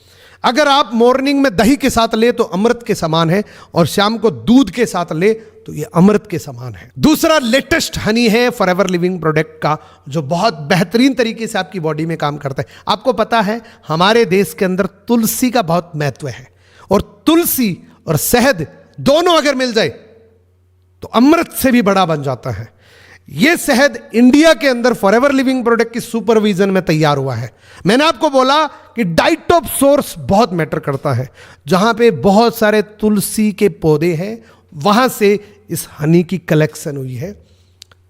अगर आप मॉर्निंग में दही के साथ ले तो अमृत के समान है, और शाम को दूध के साथ ले तो ये अमृत के समान है। दूसरा लेटेस्ट हनी है फॉरएवर लिविंग प्रोडक्ट का, जो बहुत बेहतरीन तरीके से आपकी बॉडी में काम करता है। आपको पता है हमारे देश के अंदर तुलसी का बहुत महत्व है, और तुलसी और शहद दोनों अगर मिल जाए तो अमृत से भी बड़ा बन जाता है। यह शहद इंडिया के अंदर फॉरएवर लिविंग प्रोडक्ट की सुपरविजन में तैयार हुआ है। मैंने आपको बोला कि डाइट ऑफ सोर्स बहुत मैटर करता है। जहां पे बहुत सारे तुलसी के पौधे हैं वहां से इस हनी की कलेक्शन हुई है।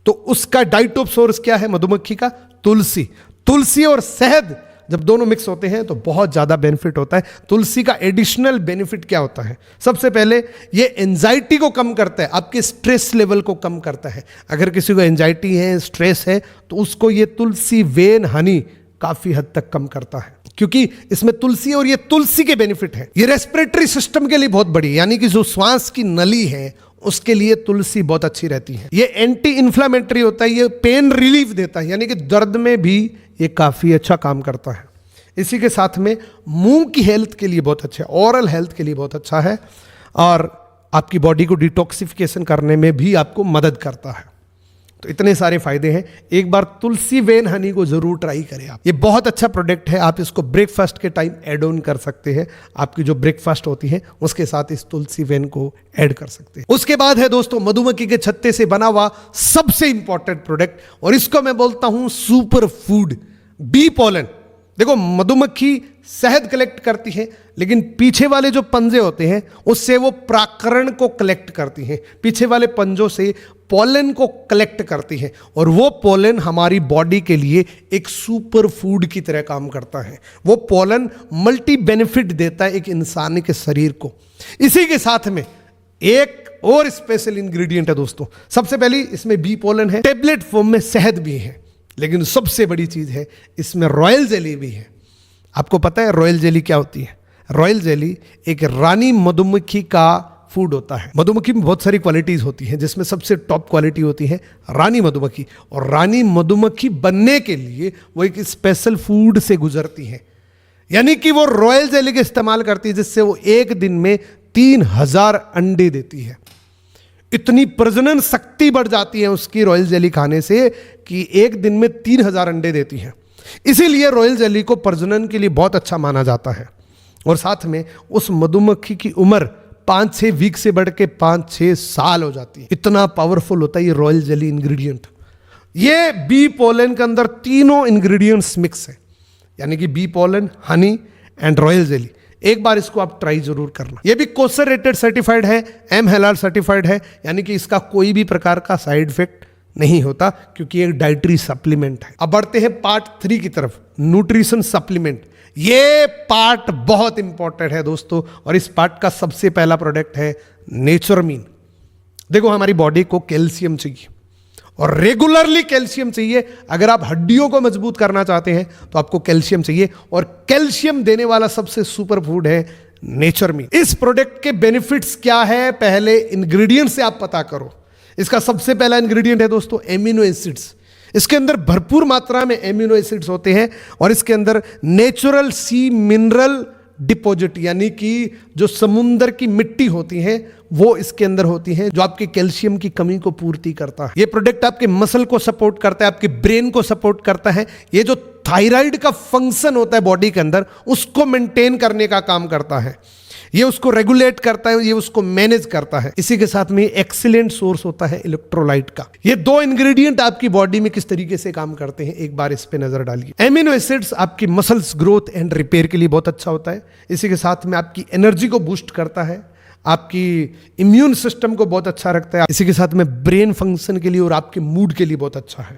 तो उसका डाइट ऑफ सोर्स क्या है? मधुमक्खी का तुलसी। तुलसी और शहद जब दोनों मिक्स होते हैं तो बहुत ज़्यादा बेनिफिट होता है। तुलसी का एडिशनल बेनिफिट क्या होता है? सबसे पहले ये एंजाइटी को कम करता है, आपके स्ट्रेस लेवल को कम करता है। अगर किसी को एंजाइटी है, स्ट्रेस है, तो उसको ये तुलसी वेन हनी काफ़ी हद तक कम करता है, क्योंकि इसमें तुलसी और ये तुलसी के बेनिफिट है। ये रेस्पिरेटरी सिस्टम के लिए बहुत बड़ी, यानी कि जो श्वास की नली है उसके लिए तुलसी बहुत अच्छी रहती है। ये एंटी इन्फ्लामेटरी होता है, ये पेन रिलीफ देता है, यानी कि दर्द में भी ये काफ़ी अच्छा काम करता है। इसी के साथ में मुंह की हेल्थ के लिए बहुत अच्छा है, ओरल हेल्थ के लिए बहुत अच्छा है, और आपकी बॉडी को डिटॉक्सिफिकेशन करने में भी आपको मदद करता है। तो इतने सारे फायदे हैं। एक बार तुलसी वेन हनी को जरूर ट्राई करें आप। ये बहुत अच्छा प्रोडक्ट है। आप इसको ब्रेकफास्ट के टाइम ऐड ऑन कर सकते हैं। आपकी जो ब्रेकफास्ट होती है उसके साथ इस तुलसी वेन को ऐड कर सकते हैं। उसके बाद है दोस्तों मधुमक्खी के छत्ते से बना हुआ सबसे इंपॉर्टेंट प्रोडक्ट, और इसको मैं बोलता हूं सुपर फूड, बी पोलन। देखो मधुमक्खी शहद कलेक्ट करती है, लेकिन पीछे वाले जो पंजे होते हैं उससे वो प्राकरण को कलेक्ट करती हैं। पीछे वाले पंजों से पोलन को कलेक्ट करती है, और वो पोलन हमारी बॉडी के लिए एक सुपर फूड की तरह काम करता है। वो पोलन मल्टी बेनिफिट देता है एक इंसान के शरीर को। इसी के साथ में एक और स्पेशल इंग्रेडिएंट है दोस्तों। सबसे पहली इसमें बी पोलन है, टेबलेट फॉर्म में शहद भी है, लेकिन सबसे बड़ी चीज है इसमें रॉयल जेली भी है। आपको पता है रॉयल जेली क्या होती है? रॉयल जेली एक रानी मधुमक्खी का फूड होता है। मधुमक्खी में बहुत सारी क्वालिटीज होती हैं, जिसमें सबसे टॉप क्वालिटी होती है रानी मधुमक्खी, और रानी मधुमक्खी बनने के लिए वो एक स्पेशल फूड से गुजरती है, यानी कि वो रॉयल जेली का इस्तेमाल करती है, जिससे वो एक दिन में 3000 अंडे देती है। इतनी प्रजनन शक्ति बढ़ जाती है उसकी रॉयल जेली खाने से कि एक दिन में 3000 अंडे देती है। इसीलिए रॉयल जेली को प्रजनन के लिए बहुत अच्छा माना जाता है। और साथ में उस मधुमक्खी की उम्र 5-6 वीक से बढ़ के 5-6 साल हो जाती है। इतना पावरफुल होता है ये रॉयल जेली इंग्रेडिएंट। ये बी पोलन के अंदर तीनों इंग्रेडिएंट्स मिक्स है, यानी कि bee pollen, honey and royal jelly. एक बार इसको आप ट्राई जरूर करना। ये भी कोसर रेटेड सर्टिफाइड है, एम हलाल सर्टिफाइड है, यानी कि इसका कोई भी प्रकार का साइड इफेक्ट नहीं होता, क्योंकि एक डाइटरी सप्लीमेंट है। अब बढ़ते हैं पार्ट 3 की तरफ, न्यूट्रिशन सप्लीमेंट। ये पार्ट बहुत इंपॉर्टेंट है दोस्तों, और इस पार्ट का सबसे पहला प्रोडक्ट है नेचुरमीन। देखो हमारी बॉडी को कैल्शियम चाहिए, और रेगुलरली कैल्शियम चाहिए। अगर आप हड्डियों को मजबूत करना चाहते हैं तो आपको कैल्शियम चाहिए, और कैल्शियम देने वाला सबसे सुपर फूड है नेचुरमीन। इस प्रोडक्ट के बेनिफिट्स क्या है, पहले इंग्रेडिएंट से आप पता करो। इसका सबसे पहला इंग्रेडिएंट है दोस्तों एमिनो एसिड्स। इसके अंदर भरपूर मात्रा में एमिनो एसिड्स होते हैं और इसके अंदर नेचुरल सी मिनरल डिपॉजिट यानी कि जो समुंदर की मिट्टी होती है वो इसके अंदर होती है, जो आपके कैल्शियम की कमी को पूर्ति करता है। ये प्रोडक्ट आपके मसल को सपोर्ट करता है, आपके ब्रेन को सपोर्ट करता है। ये जो थायराइड का फंक्शन होता है बॉडी के अंदर उसको मेंटेन करने का काम करता है, ये उसको रेगुलेट करता है, ये उसको मैनेज करता है। इसी के साथ में एक्सीलेंट सोर्स होता है इलेक्ट्रोलाइट का। ये दो इंग्रेडिएंट आपकी बॉडी में किस तरीके से काम करते हैं एक बार इस पे नजर डालिए। एमिनो एसिड्स आपकी मसल्स ग्रोथ एंड रिपेयर के लिए बहुत अच्छा होता है। इसी के साथ में आपकी एनर्जी को बूस्ट करता है, आपकी इम्यून सिस्टम को बहुत अच्छा रखता है। इसी के साथ में ब्रेन फंक्शन के लिए और आपके मूड के लिए बहुत अच्छा है।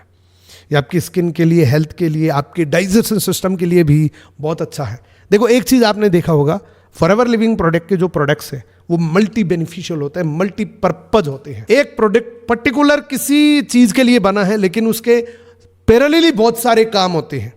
ये आपकी स्किन के लिए, हेल्थ के लिए, आपके डाइजेशन सिस्टम के लिए भी बहुत अच्छा है। देखो एक चीज आपने देखा होगा, फॉरएवर लिविंग प्रोडक्ट के जो प्रोडक्ट्स हैं वो मल्टी बेनिफिशियल होते हैं, मल्टी पर्पज होते हैं। एक प्रोडक्ट पर्टिकुलर किसी चीज के लिए बना है लेकिन उसके पैरेलली बहुत सारे काम होते हैं।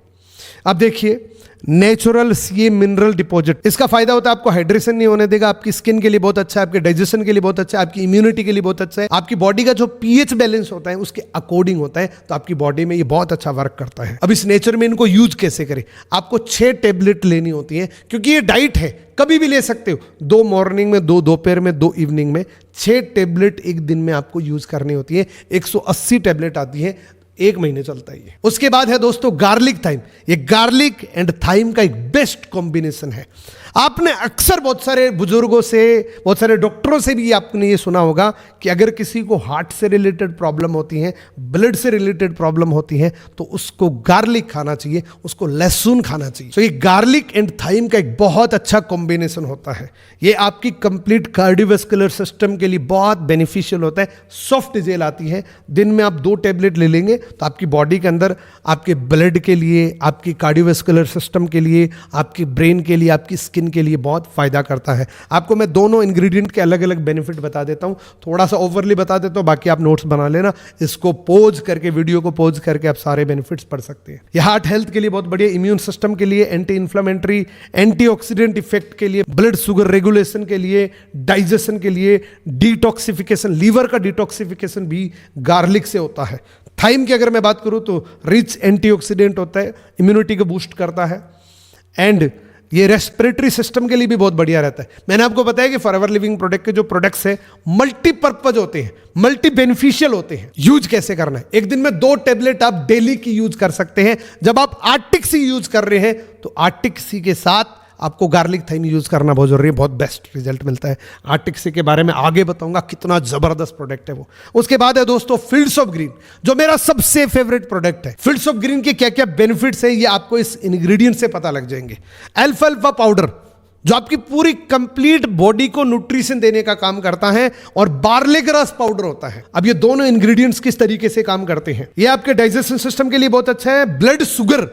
अब देखिए नेचुरल सी मिनरल डिपॉजिट, इसका फायदा होता है आपको हाइड्रेशन नहीं होने देगा, आपकी स्किन के लिए बहुत अच्छा है, आपके डाइजेशन के लिए बहुत अच्छा है, आपकी इम्यूनिटी के लिए बहुत अच्छा है, आपकी बॉडी का जो पीएच बैलेंस होता है उसके अकॉर्डिंग होता है, तो आपकी बॉडी में ये बहुत अच्छा वर्क करता है। अब इस नेचर में इनको यूज कैसे करें? आपको 6 टेबलेट लेनी होती है क्योंकि ये डाइट है, कभी भी ले सकते हो, 2 मॉर्निंग में, 2 दोपहर में, 2 इवनिंग में। 6 टेबलेट एक दिन में आपको यूज करनी होती है। 180 टेबलेट आती है, 1 महीने चलता है ये। उसके बाद है दोस्तों गार्लिक थाइम। ये गार्लिक एंड थाइम का एक बेस्ट कॉम्बिनेशन है। आपने अक्सर बहुत सारे बुजुर्गों से, बहुत सारे डॉक्टरों से भी आपने ये सुना होगा कि अगर किसी को हार्ट से रिलेटेड प्रॉब्लम होती है, ब्लड से रिलेटेड प्रॉब्लम होती है, तो उसको गार्लिक खाना चाहिए, उसको लहसुन खाना चाहिए। तो ये गार्लिक एंड थाइम का एक बहुत अच्छा कॉम्बिनेशन होता है। ये आपकी कंप्लीट कार्डियोवैस्कुलर सिस्टम के लिए बहुत बेनिफिशियल होता है। सॉफ्ट जेल आती है, दिन में आप 2 टेबलेट ले लेंगे तो आपकी बॉडी के अंदर आपके ब्लड के लिए, आपकी कार्डियोवैस्कुलर सिस्टम के लिए, आपकी ब्रेन के लिए, आपकी स्किन के लिए बहुत फायदा करता है। आपको मैं दोनों इंग्रेडिएंट के अलग अलग बेनिफिट बता देता हूं, थोड़ा सा ओवरली बता देता हूं, बाकी आप नोट्स बना लेना। इसको पॉज करके, वीडियो को पॉज करके आप सारे बेनिफिट्स पढ़ सकते हैं। यह हार्ट हेल्थ के लिए बहुत बढ़िया, इम्यून सिस्टम के लिए, एंटी इन्फ्लेमेटरी, एंटीऑक्सीडेंट इफेक्ट के लिए, ब्लड शुगर रेगुलेशन के लिए, डाइजेशन के लिए, डिटॉक्सिफिकेशन, लीवर का डिटॉक्सिफिकेशन भी गार्लिक से होता है। थाइम की अगर मैं बात करूं तो रिच एंटीऑक्सीडेंट होता है, इम्यूनिटी को बूस्ट करता है एंड ये रेस्पिरेटरी सिस्टम के लिए भी बहुत बढ़िया रहता है। मैंने आपको बताया कि फॉरएवर लिविंग प्रोडक्ट के जो प्रोडक्ट्स हैं मल्टीपर्पज होते हैं, मल्टी बेनिफिशियल होते हैं। यूज कैसे करना है? एक दिन में 2 टेबलेट आप डेली की यूज कर सकते हैं। जब आप आर्टिक सी यूज कर रहे हैं तो आर्टिक सी के साथ आपको गार्लिक थाइम यूज करना बहुत जरूरी है, बहुत बेस्ट रिजल्ट मिलता है। आर्टिक सी के बारे में आगे बताऊंगा, कितना जबरदस्त प्रोडक्ट है वो। उसके बाद है दोस्तों फील्ड्स ऑफ ग्रीन, जो मेरा सबसे फेवरेट प्रोडक्ट है। फील्ड्स ऑफ ग्रीन के क्या क्या बेनिफिट्स है ये आपको इस इंग्रेडिएंट से पता लग जाएंगे। अल्फा पाउडर जो आपकी पूरी कंप्लीट बॉडी को न्यूट्रिशन देने का काम करता है, और बार्ले ग्रास पाउडर होता है। अब ये दोनों इंग्रेडिएंट्स किस तरीके से काम करते हैं? ये आपके डाइजेशन सिस्टम के लिए बहुत अच्छा है। ब्लड शुगर,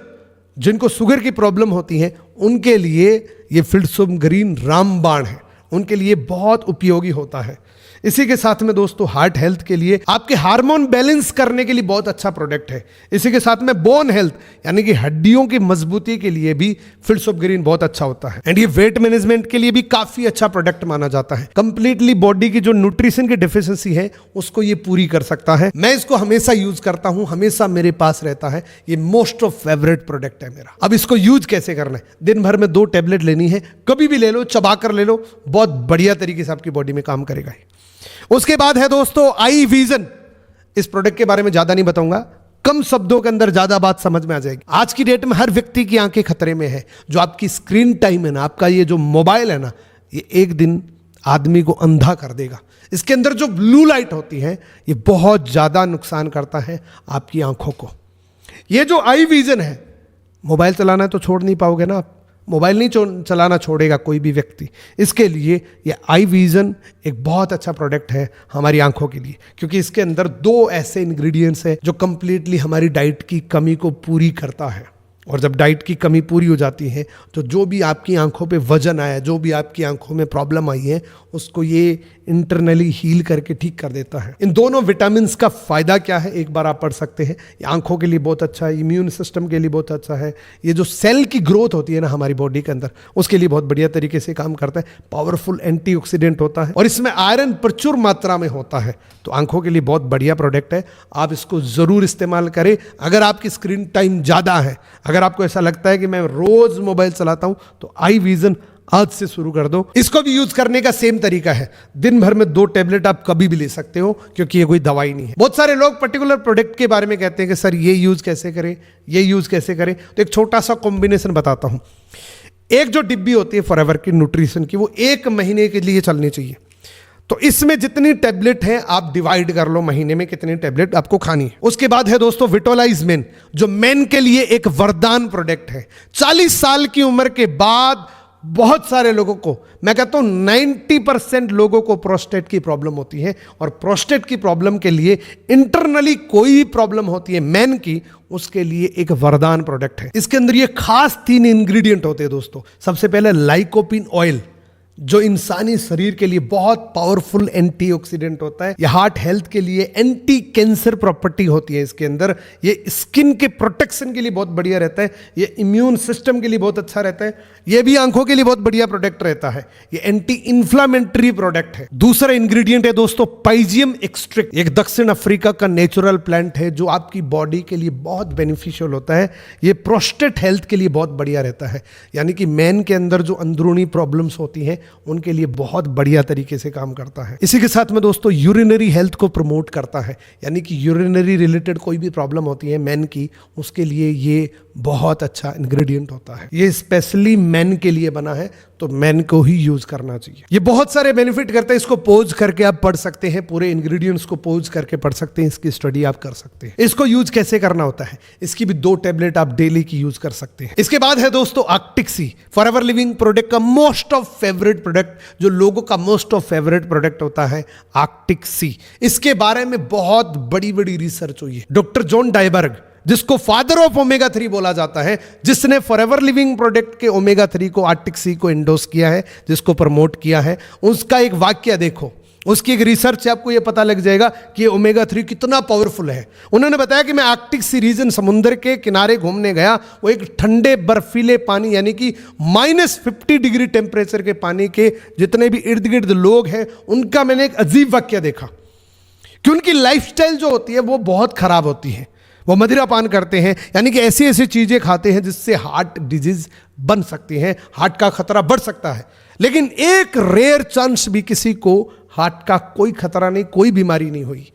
जिनको शुगर की प्रॉब्लम होती है उनके लिए ये फील्ड्स ऑफ ग्रीन रामबाण है, उनके लिए बहुत उपयोगी होता है। इसी के साथ में दोस्तों हार्ट हेल्थ के लिए, आपके हार्मोन बैलेंस करने के लिए बहुत अच्छा प्रोडक्ट है। इसी के साथ में बोन हेल्थ यानी कि हड्डियों की मजबूती के लिए भी फील्ड्स ऑफ ग्रीन बहुत अच्छा होता है। एंड ये वेट मैनेजमेंट के लिए भी काफी अच्छा प्रोडक्ट माना जाता है। कंप्लीटली बॉडी की जो न्यूट्रिशन की डिफिशियंसी है उसको ये पूरी कर सकता है। मैं इसको हमेशा यूज करता हूं, हमेशा मेरे पास रहता है। ये मोस्ट ऑफ फेवरेट प्रोडक्ट है मेरा। अब इसको यूज कैसे करना है? दिन भर में 2 टेबलेट लेनी है, कभी भी ले लो, चबा कर ले लो, बहुत बढ़िया तरीके से आपकी बॉडी में काम करेगा। उसके बाद है दोस्तों आई विजन। इस प्रोडक्ट के बारे में ज्यादा नहीं बताऊंगा, कम शब्दों के अंदर ज्यादा बात समझ में आ जाएगी। आज की डेट में हर व्यक्ति की आंखें खतरे में है। जो आपकी स्क्रीन टाइम है ना, आपका ये जो मोबाइल है ना, ये एक दिन आदमी को अंधा कर देगा। इसके अंदर जो ब्लू लाइट होती है ये बहुत ज्यादा नुकसान करता है आपकी आंखों को। ये जो आई विजन है, मोबाइल चलाना है तो छोड़ नहीं पाओगे ना आप, मोबाइल नहीं चलाना छोड़ेगा कोई भी व्यक्ति। इसके लिए ये आई विजन एक बहुत अच्छा प्रोडक्ट है हमारी आंखों के लिए, क्योंकि इसके अंदर 2 ऐसे इंग्रेडिएंट्स हैं जो कंप्लीटली हमारी डाइट की कमी को पूरी करता है। और जब डाइट की कमी पूरी हो जाती है तो जो भी आपकी आंखों पे वजन आया, जो भी आपकी आंखों में प्रॉब्लम आई है, उसको ये इंटरनली हील करके ठीक कर देता है। इन दोनों विटामिन्स का फायदा क्या है एक बार आप पढ़ सकते हैं। ये आंखों के लिए बहुत अच्छा है, इम्यून सिस्टम के लिए बहुत अच्छा है, ये जो सेल की ग्रोथ होती है ना हमारी बॉडी के अंदर, उसके लिए बहुत बढ़िया तरीके से काम करता है। पावरफुल एंटीऑक्सीडेंट होता है और इसमें आयरन प्रचुर मात्रा में होता है, तो आंखों के लिए बहुत बढ़िया प्रोडक्ट है। आप इसको जरूर इस्तेमाल करें। अगर आपकी स्क्रीन टाइम ज्यादा है, अगर आपको ऐसा लगता है कि मैं रोज मोबाइल चलाता हूं, तो आई विजन आज से शुरू कर दो। इसको भी यूज करने का सेम तरीका है। दिन भर में 2 टैबलेट आप कभी भी ले सकते हो, क्योंकि ये कोई दवाई नहीं है। बहुत सारे लोग पर्टिकुलर प्रोडक्ट के बारे में कहते हैं कि सर ये यूज कैसे करें, ये यूज कैसे करें। तो एक छोटा सा कॉम्बिनेशन बताता हूं। एक जो डिब्बी होती है फॉरएवर की न्यूट्रिशन की, वो 1 महीने के लिए चलनी चाहिए। तो इसमें जितनी टैबलेट है आप डिवाइड कर लो, महीने में कितनी टैबलेट आपको खानी है। उसके बाद है दोस्तों विटोलाइज मेन, जो मेन के लिए एक वरदान प्रोडक्ट है। 40 साल की उम्र के बाद बहुत सारे लोगों को, मैं कहता हूं 90% लोगों को प्रोस्टेट की प्रॉब्लम होती है, और प्रोस्टेट की प्रॉब्लम के लिए इंटरनली कोई प्रॉब्लम होती है मेन की, उसके लिए एक वरदान प्रोडक्ट है। इसके अंदर ये खास 3 इंग्रेडिएंट होते हैं दोस्तों। सबसे पहले लाइकोपिन ऑयल, जो इंसानी शरीर के लिए बहुत पावरफुल एंटीऑक्सीडेंट होता है। यह हार्ट हेल्थ के लिए एंटी कैंसर प्रॉपर्टी होती है इसके अंदर। ये स्किन के प्रोटेक्शन के लिए बहुत बढ़िया रहता है। ये इम्यून सिस्टम के लिए बहुत अच्छा रहता है। ये भी आंखों के लिए बहुत बढ़िया प्रोडक्ट रहता है। ये एंटी इंफ्लामेटरी प्रोडक्ट है। दूसरा इंग्रेडिएंट है दोस्तों पाइजियम एक्सट्रैक्ट। एक दक्षिण अफ्रीका का नेचुरल प्लांट है जो आपकी बॉडी के लिए बहुत बेनिफिशियल होता है। ये प्रोस्टेट हेल्थ के लिए बहुत बढ़िया रहता है, यानी कि मैन के अंदर जो अंदरूनी प्रॉब्लम्स होती हैं उनके लिए बहुत बढ़िया तरीके से काम करता है। इसी के साथ में दोस्तों यूरिनरी हेल्थ को प्रमोट करता है, यानी कि यूरिनरी रिलेटेड कोई भी प्रॉब्लम होती है मैन की, उसके लिए ये बहुत अच्छा इंग्रेडिएंट होता है। ये स्पेशली मैन के लिए बना है, तो मैन को ही यूज करना चाहिए। ये बहुत सारे बेनिफिट करता है। इसको पोज करके आप पढ़ सकते हैं, पूरे इंग्रेडिएंट्स को पोज करके पढ़ सकते हैं, इसकी स्टडी आप कर सकते हैं। इसको यूज कैसे करना होता है, इसकी भी 2 टैबलेट आप डेली की यूज कर सकते हैं। इसके बाद है दोस्तों आर्कटिक सी, फॉरएवर लिविंग प्रोडक्ट का मोस्ट ऑफ फेवरेट प्रोडक्ट, जो लोगों का मोस्ट ऑफ फेवरेट प्रोडक्ट होता है आर्कटिक सी। इसके बारे में बहुत बड़ी बड़ी रिसर्च हुई है। डॉक्टर जॉन डायबर्ग, जिसको फादर ऑफ ओमेगा 3 बोला जाता है, जिसने फॉरएवर लिविंग प्रोडक्ट के ओमेगा 3 को, आर्कटिक सी को एंडोर्स किया है, जिसको प्रमोट किया है, उसका एक वाक्य देखो। उसकी एक रिसर्च से आपको यह पता लग जाएगा कि ये ओमेगा 3 कितना पावरफुल है। उन्होंने बताया कि मैं आर्कटिक सी रीजन, समुद्र के किनारे घूमने गया, वो एक ठंडे बर्फीले पानी, यानी कि -50 डिग्री टेम्परेचर के पानी के जितने भी इर्द गिर्द लोग हैं, उनका मैंने एक अजीब वाक्य देखा कि उनकी लाइफस्टाइल जो होती है वो बहुत खराब होती है। वो मदिरा पान करते हैं, यानी कि ऐसी ऐसी चीजें खाते हैं जिससे हार्ट डिजीज बन सकती हैं, हार्ट का खतरा बढ़ सकता है। लेकिन एक रेयर चांस भी किसी को हार्ट का कोई खतरा नहीं, कोई बीमारी नहीं हुई।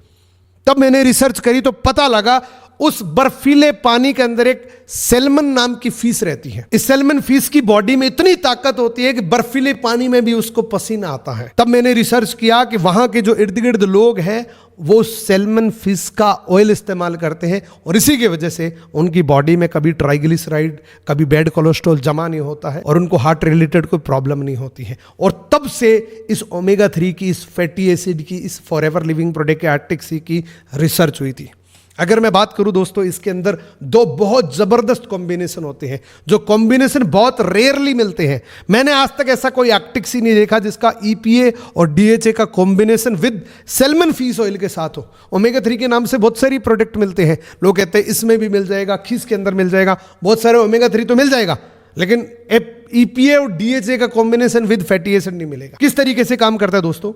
तब मैंने रिसर्च करी तो पता लगा उस बर्फीले पानी के अंदर एक सैल्मन नाम की फिश रहती है। इस सैल्मन फिश की बॉडी में इतनी ताकत होती है कि बर्फीले पानी में भी उसको पसीना आता है। तब मैंने रिसर्च किया कि वहां के जो इर्द गिर्द लोग हैं वो सैल्मन फिश का ऑयल इस्तेमाल करते हैं, और इसी की वजह से उनकी बॉडी में कभी ट्राइग्लिसराइड, कभी बैड कोलेस्ट्रॉल जमा नहीं होता है, और उनको हार्ट रिलेटेड कोई प्रॉब्लम नहीं होती है। और तब से इस ओमेगा 3 की, इस फैटी एसिड की, इस फॉरएवर लिविंग प्रोडक्ट के आर्कटिक सी की रिसर्च हुई थी। अगर मैं बात करूं दोस्तों, इसके अंदर 2 बहुत जबरदस्त कॉम्बिनेशन होते हैं, जो कॉम्बिनेशन बहुत रेयरली मिलते हैं। मैंने आज तक ऐसा कोई आर्कटिक सी नहीं देखा जिसका EPA और DHA का combination with salmon fish oil के साथ हो। ओमेगा 3 के नाम से बहुत सारी प्रोडक्ट मिलते हैं, लोग कहते हैं इसमें भी मिल जाएगा, खीस के अंदर मिल जाएगा, बहुत सारे ओमेगा 3 तो मिल जाएगा, लेकिन EPA और DHA का कॉम्बिनेशन विद फैटी एसिड नहीं मिलेगा। किस तरीके से काम करता है दोस्तों,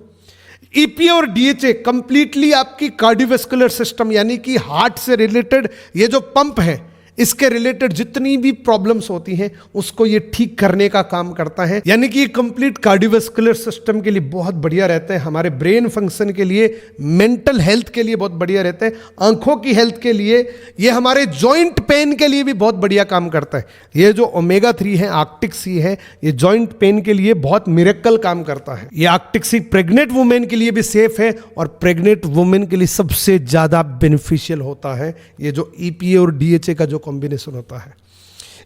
EPA और DHA कंप्लीटली आपकी कार्डियोवैस्कुलर सिस्टम, यानी कि हार्ट से रिलेटेड ये जो पंप है, इसके रिलेटेड जितनी भी प्रॉब्लम्स होती हैं उसको ये ठीक करने का काम करता है। यानी कि ये कंप्लीट कार्डियोवैस्कुलर सिस्टम के लिए बहुत बढ़िया रहता है, हमारे ब्रेन फंक्शन के लिए, मेंटल हेल्थ के लिए बहुत बढ़िया रहता है, आंखों की हेल्थ के लिए, ये हमारे जॉइंट पेन के लिए भी बहुत बढ़िया काम करता है। ये जो ओमेगा 3 है, आर्कटिक सी है, ये जॉइंट पेन के लिए बहुत मिरेकल काम करता है। ये आर्कटिक सी प्रेग्नेंट वुमेन के लिए भी सेफ है, और प्रेग्नेंट वुमेन के लिए सबसे ज्यादा बेनिफिशियल होता है ये जो EPA और DHA का जो कॉम्बिनेशन होता है।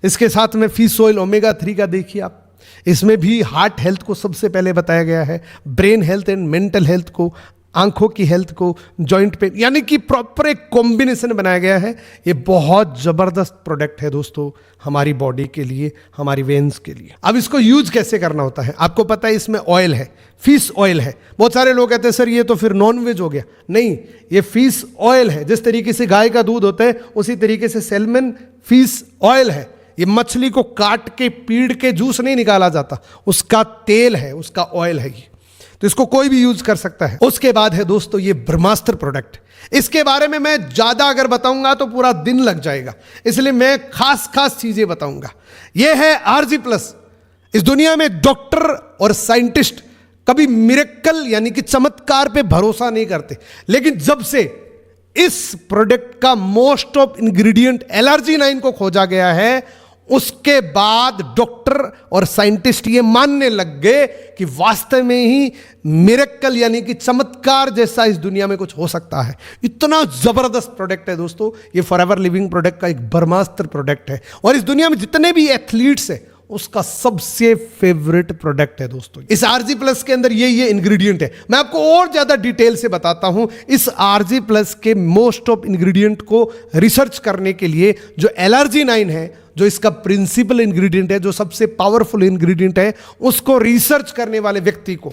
इसके साथ में फिश ऑयल ओमेगा 3 का देखिए आप, इसमें भी हार्ट हेल्थ को सबसे पहले बताया गया है, brain health and mental health को, आंखों की हेल्थ को, जॉइंट पेन, यानी कि प्रॉपर एक कॉम्बिनेशन बनाया गया है। ये बहुत ज़बरदस्त प्रोडक्ट है दोस्तों हमारी बॉडी के लिए, हमारी वेन्स के लिए। अब इसको यूज कैसे करना होता है, आपको पता है इसमें ऑयल है, फिश ऑयल है। बहुत सारे लोग कहते हैं सर ये तो फिर नॉन वेज हो गया। नहीं, ये फिश ऑयल है। जिस तरीके से गाय का दूध होता है उसी तरीके से सैल्मन फिश ऑयल है। ये मछली को काट के पीड़ के जूस नहीं निकाला जाता, उसका तेल है, उसका ऑयल है ये। तो इसको कोई भी यूज कर सकता है। उसके बाद है दोस्तों ये ब्रह्मास्त्र प्रोडक्ट। इसके बारे में मैं ज्यादा अगर बताऊंगा तो पूरा दिन लग जाएगा, इसलिए मैं खास चीजें बताऊंगा। ये है आरजी प्लस। इस दुनिया में डॉक्टर और साइंटिस्ट कभी मिरेकल यानी कि चमत्कार पे भरोसा नहीं करते, लेकिन जब से इस प्रोडक्ट का मोस्ट ऑफ इंग्रेडिएंट LRG9 को खोजा गया है, उसके बाद डॉक्टर और साइंटिस्ट ये मानने लग गए कि वास्तव में ही मिरेकल यानी कि चमत्कार जैसा इस दुनिया में कुछ हो सकता है। इतना जबरदस्त प्रोडक्ट है दोस्तों ये फॉरएवर लिविंग प्रोडक्ट का एक ब्रह्मास्त्र प्रोडक्ट है, और इस दुनिया में जितने भी एथलीट्स है उसका सबसे फेवरेट प्रोडक्ट है दोस्तों। इस आरजी प्लस के अंदर ये इंग्रेडिएंट है। मैं आपको और ज्यादा डिटेल से बताता हूं। इस आरजी प्लस के मोस्ट ऑफ इंग्रेडिएंट को रिसर्च करने के लिए जो LRG9 है, जो इसका प्रिंसिपल इंग्रेडिएंट है, जो सबसे पावरफुल इंग्रेडिएंट है, उसको रिसर्च करने वाले व्यक्ति को,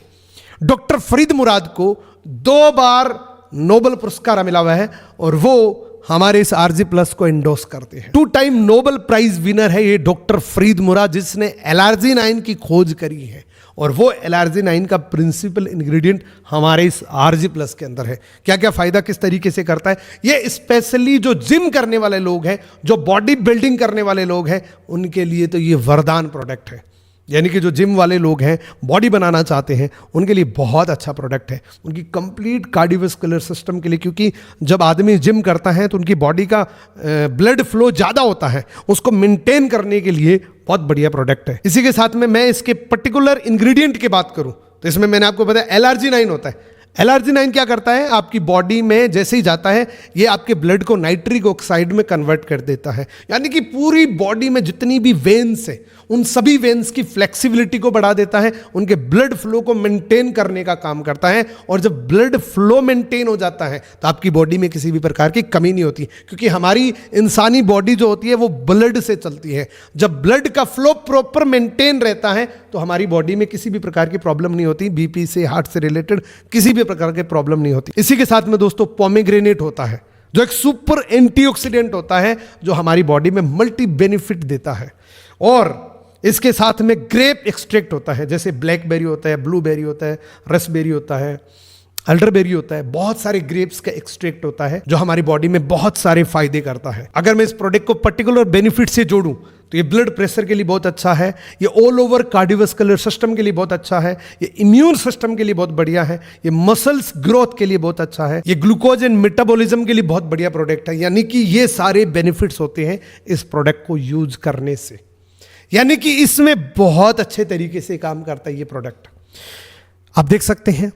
डॉक्टर फरीद मुराद को 2 बार नोबेल पुरस्कार मिला हुआ है, और वो हमारे इस आरजी प्लस को एंडोर्स करते हैं। 2 टाइम नोबेल प्राइज विनर है ये डॉक्टर फरीद मुराद, जिसने LRG9 की खोज करी है, और वो LRG9 का प्रिंसिपल इंग्रेडिएंट हमारे इस आरजी प्लस के अंदर है। क्या क्या फायदा किस तरीके से करता है ये स्पेशली जो जिम करने वाले लोग हैं, जो बॉडी बिल्डिंग करने वाले लोग हैं, उनके लिए तो ये वरदान प्रोडक्ट है। यानी कि जो जिम वाले लोग हैं, बॉडी बनाना चाहते हैं, उनके लिए बहुत अच्छा प्रोडक्ट है। उनकी कंप्लीट कार्डियोवैस्कुलर सिस्टम के लिए, क्योंकि जब आदमी जिम करता है तो उनकी बॉडी का ब्लड फ्लो ज़्यादा होता है, उसको मेंटेन करने के लिए बहुत बढ़िया प्रोडक्ट है। इसी के साथ में मैं इसके पर्टिकुलर इंग्रेडिएंट की बात करूं तो इसमें मैंने आपको बताया LRG9 होता है। LRG9 क्या करता है, आपकी बॉडी में जैसे ही जाता है ये आपके ब्लड को नाइट्रिक ऑक्साइड में कन्वर्ट कर देता है। यानी कि पूरी बॉडी में जितनी भी वेन्स है उन सभी वेन्स की फ्लेक्सिबिलिटी को बढ़ा देता है, उनके ब्लड फ्लो को मेंटेन करने का काम करता है। और जब ब्लड फ्लो मेंटेन हो जाता है तो आपकी बॉडी में किसी भी प्रकार की कमी नहीं होती, क्योंकि हमारी इंसानी बॉडी जो होती है वो ब्लड से चलती है। जब ब्लड का फ्लो प्रॉपर मेंटेन रहता है तो हमारी बॉडी में किसी भी प्रकार की प्रॉब्लम नहीं होती, BP से, हार्ट से रिलेटेड किसी भी प्रकार की प्रॉब्लम नहीं होती। इसी के साथ में दोस्तों पोमेग्रेनेट होता है, जो एक सुपर एंटीऑक्सीडेंट होता है, जो हमारी बॉडी में मल्टी बेनिफिट देता है। और इसके साथ में ग्रेप एक्सट्रैक्ट होता है, जैसे ब्लैकबेरी होता है, ब्लूबेरी होता है, रसबेरी होता है, अल्डरबेरी होता है। बहुत सारे ग्रेप्स का एक्सट्रैक्ट होता है जो हमारी बॉडी में बहुत सारे फायदे करता है। अगर मैं इस प्रोडक्ट को पर्टिकुलर बेनिफिट से जोड़ूं तो ये ब्लड प्रेशर के लिए बहुत अच्छा है, ये ऑल ओवर कार्डियोवैस्कुलर सिस्टम के लिए बहुत अच्छा है, ये इम्यून सिस्टम के लिए बहुत बढ़िया है, ये मसल्स ग्रोथ के लिए बहुत अच्छा है, ये ग्लूकोज एंड मेटाबॉलिज्म के लिए बहुत बढ़िया प्रोडक्ट है। यानी कि ये सारे बेनिफिट्स होते हैं इस प्रोडक्ट को यूज करने से। यानी कि इसमें बहुत अच्छे तरीके से काम करता है ये प्रोडक्ट। आप देख सकते हैं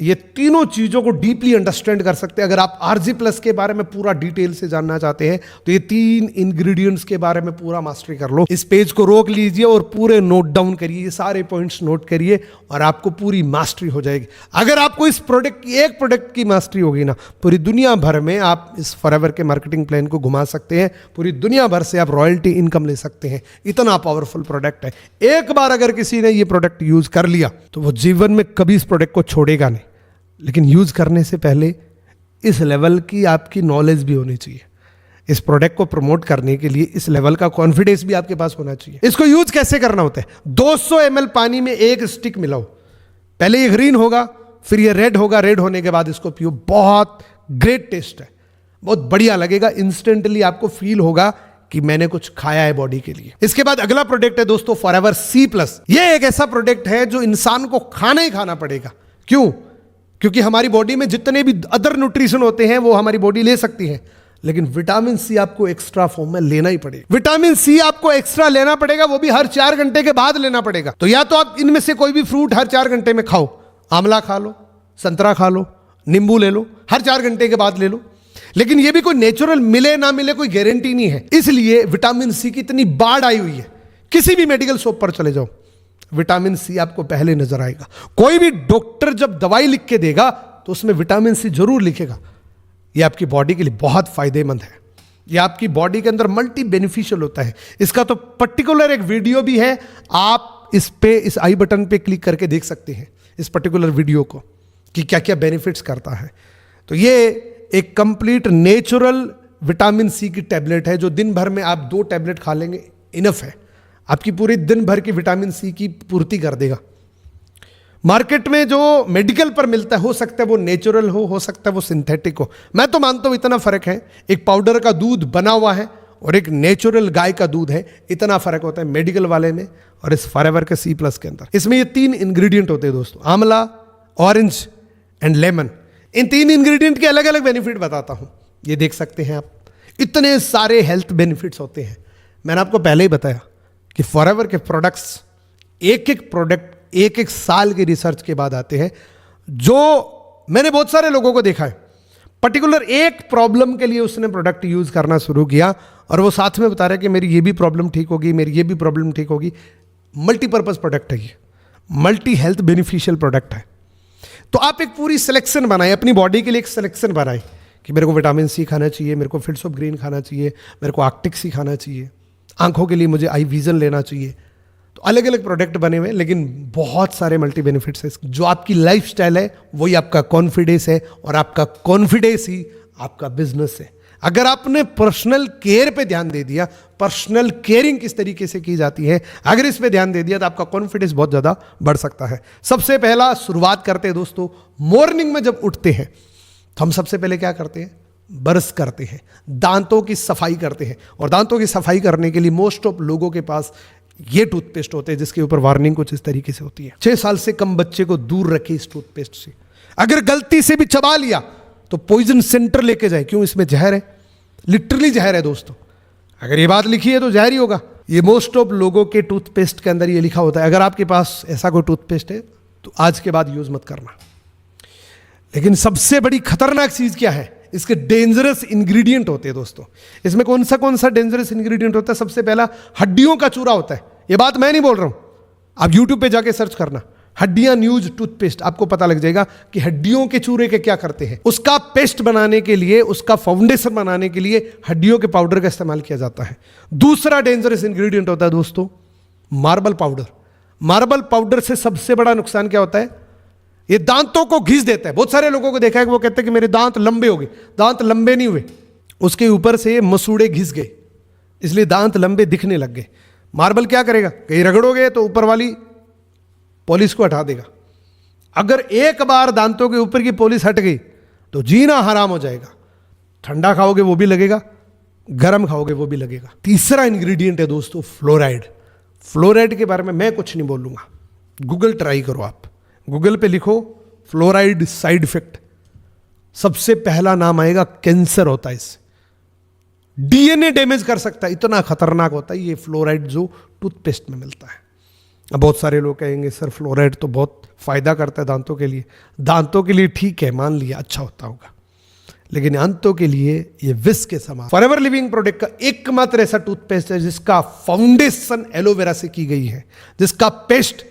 ये तीनों चीजों को डीपली अंडरस्टैंड कर सकते हैं। अगर आप आरजी प्लस के बारे में पूरा डिटेल से जानना चाहते हैं तो ये 3 इंग्रेडिएंट्स के बारे में पूरा मास्टरी कर लो। इस पेज को रोक लीजिए और पूरे नोट डाउन करिए, ये सारे पॉइंट्स नोट करिए और आपको पूरी मास्टरी हो जाएगी। अगर आपको इस प्रोडक्ट की, एक प्रोडक्ट की मास्टरी होगी ना, पूरी दुनिया भर में आप इस फॉरएवर के मार्केटिंग प्लान को घुमा सकते हैं, पूरी दुनिया भर से आप रॉयल्टी इनकम ले सकते हैं। इतना पावरफुल प्रोडक्ट है। एक बार अगर किसी ने ये प्रोडक्ट यूज कर लिया तो वो जीवन में कभी इस प्रोडक्ट को छोड़ेगा नहीं, लेकिन यूज करने से पहले इस लेवल की आपकी नॉलेज भी होनी चाहिए। इस प्रोडक्ट को प्रमोट करने के लिए इस लेवल का कॉन्फिडेंस भी आपके पास होना चाहिए। इसको यूज कैसे करना होता है, 200 ml पानी में 1 स्टिक मिलाओ। पहले ये ग्रीन होगा, फिर ये रेड होगा, रेड होने के बाद इसको पियो। बहुत ग्रेट टेस्ट है, बहुत बढ़िया लगेगा। इंस्टेंटली आपको फील होगा कि मैंने कुछ खाया है बॉडी के लिए। इसके बाद अगला प्रोडक्ट है दोस्तों फॉरएवर C+। ये एक ऐसा प्रोडक्ट है जो इंसान को खाना ही खाना पड़ेगा। क्यों? क्योंकि हमारी बॉडी में जितने भी अदर न्यूट्रिशन होते हैं वो हमारी बॉडी ले सकती है, लेकिन विटामिन C आपको एक्स्ट्रा फॉर्म में लेना ही पड़ेगा। विटामिन C आपको एक्स्ट्रा लेना पड़ेगा, वो भी हर 4 घंटे के बाद लेना पड़ेगा। तो या तो आप इनमें से कोई भी फ्रूट हर 4 घंटे में खाओ, आंवला खा लो, संतरा खा लो, नींबू ले लो, हर 4 घंटे के बाद ले लो। लेकिन ये भी कोई नेचुरल मिले ना मिले कोई गारंटी नहीं है। इसलिए विटामिन C की इतनी बाढ़ आई हुई है। किसी भी मेडिकल शॉप पर चले जाओ, विटामिन C आपको पहले नजर आएगा। कोई भी डॉक्टर जब दवाई लिख के देगा तो उसमें विटामिन सी जरूर लिखेगा। ये आपकी बॉडी के लिए बहुत फायदेमंद है, ये आपकी बॉडी के अंदर मल्टी बेनिफिशियल होता है। इसका तो पर्टिकुलर एक वीडियो भी है, आप इस आई बटन पे क्लिक करके देख सकते हैं इस पर्टिकुलर वीडियो को कि क्या क्या बेनिफिट्स करता है। तो ये एक कंप्लीट नेचुरल विटामिन सी की टैबलेट है, जो दिन भर में आप 2 टैबलेट खा लेंगे इनफ है, आपकी पूरी दिन भर की विटामिन सी की पूर्ति कर देगा। मार्केट में जो मेडिकल पर मिलता है, हो सकता है वो नेचुरल हो सकता है वो सिंथेटिक हो। मैं तो मानता हूं इतना फर्क है, एक पाउडर का दूध बना हुआ है और एक नेचुरल गाय का दूध है, इतना फर्क होता है मेडिकल वाले में और इस फॉरएवर के C+ के अंदर। इसमें ये 3 इंग्रेडिएंट होते हैं दोस्तों, आंवला, orange and lemon. In 3 ingredient के अलग अलग बेनिफिट बताता हूं, ये देख सकते हैं आप। इतने सारे हेल्थ बेनिफिट्स होते हैं। मैंने आपको पहले ही बताया कि फॉरएवर के प्रोडक्ट्स एक एक प्रोडक्ट एक साल की रिसर्च के बाद आते हैं। जो मैंने बहुत सारे लोगों को देखा है, पर्टिकुलर एक प्रॉब्लम के लिए उसने प्रोडक्ट यूज करना शुरू किया और वो साथ में बता रहा है कि मेरी ये भी प्रॉब्लम ठीक होगी, मेरी ये भी प्रॉब्लम ठीक होगी। मल्टीपर्पज प्रोडक्ट है ये, मल्टी हेल्थ बेनिफिशियल प्रोडक्ट है। तो आप एक पूरी सिलेक्शन बनाए, अपनी बॉडी के लिए एक सिलेक्शन बनाए कि मेरे को विटामिन सी खाना चाहिए, मेरे को फिल्स ऑफ ग्रीन खाना चाहिए, मेरे को आर्कटिक सी खाना चाहिए, आंखों के लिए मुझे आई विजन लेना चाहिए। तो अलग अलग प्रोडक्ट बने हुए हैं, लेकिन बहुत सारे मल्टी बेनिफिट्स हैं। जो आपकी लाइफस्टाइल है वही आपका कॉन्फिडेंस है और आपका कॉन्फिडेंस ही आपका बिजनेस है। अगर आपने पर्सनल केयर पे ध्यान दे दिया, पर्सनल केयरिंग किस तरीके से की जाती है, अगर इस पे ध्यान दे दिया तो आपका कॉन्फिडेंस बहुत ज़्यादा बढ़ सकता है। सबसे पहला शुरुआत करते हैं दोस्तों, मॉर्निंग में जब उठते हैं तो हम सबसे पहले क्या करते हैं, ब्रश करते हैं, दांतों की सफाई करते हैं। और दांतों की सफाई करने के लिए मोस्ट ऑफ लोगों के पास ये टूथपेस्ट होते हैं जिसके ऊपर वार्निंग कुछ इस तरीके से होती है। 6 साल से कम बच्चे को दूर रखें इस टूथपेस्ट से। अगर गलती से भी चबा लिया तो पॉइजन सेंटर लेके जाए, क्यों, इसमें जहर है, लिटरली जहर है दोस्तों। अगर ये बात लिखी है तो जहर ही होगा। ये मोस्ट ऑफ लोगों के टूथपेस्ट के अंदर ये लिखा होता है। अगर आपके पास ऐसा कोई टूथपेस्ट है तो आज के बाद यूज मत करना। लेकिन सबसे बड़ी खतरनाक चीज क्या है, इसके डेंजरस इंग्रेडिएंट होते हैं दोस्तों। इसमें कौन सा डेंजरस इंग्रेडिएंट होता है? सबसे पहला हड्डियों का चूरा होता है। ये बात मैं नहीं बोल रहा हूं, आप YouTube पे जाके सर्च करना, हड्डियां न्यूज टूथपेस्ट, आपको पता लग जाएगा कि हड्डियों के चूरे के क्या करते हैं। उसका पेस्ट बनाने के लिए, उसका फाउंडेशन बनाने के लिए हड्डियों के पाउडर का इस्तेमाल किया जाता है। दूसरा डेंजरस इंग्रेडिएंट होता है दोस्तों मार्बल पाउडर। मार्बल पाउडर से सबसे बड़ा नुकसान क्या होता है, ये दांतों को घिस देता है। बहुत सारे लोगों को देखा है कि वो कहते हैं कि मेरे दांत लंबे हो गए। दांत लंबे नहीं हुए, उसके ऊपर से मसूड़े घिस गए, इसलिए दांत लंबे दिखने लग गए। मार्बल क्या करेगा, कहीं रगड़ोगे तो ऊपर वाली पॉलिश को हटा देगा। अगर एक बार दांतों के ऊपर की पॉलिश हट गई तो जीना हराम हो जाएगा। ठंडा खाओगे वो भी लगेगा, गर्म खाओगे वो भी लगेगा। तीसरा इंग्रेडिएंट है दोस्तों फ्लोराइड। फ्लोराइड के बारे में मैं कुछ नहीं बोलूंगा, गूगल ट्राई करो, आप गूगल पे लिखो फ्लोराइड साइड इफेक्ट, सबसे पहला नाम आएगा, कैंसर होता है इससे, डीएनए डैमेज कर सकता है, इतना खतरनाक होता है ये फ्लोराइड जो टूथपेस्ट में मिलता है। अब बहुत सारे लोग कहेंगे सर फ्लोराइड तो बहुत फायदा करता है दांतों के लिए। दांतों के लिए ठीक है, मान लिया अच्छा होता होगा, लेकिन दांतों के लिए ये विष के समान। फॉरएवर लिविंग प्रोडक्ट का एकमात्र ऐसा टूथपेस्ट है जिसका फाउंडेशन एलोवेरा से की गई है, जिसका पेस्ट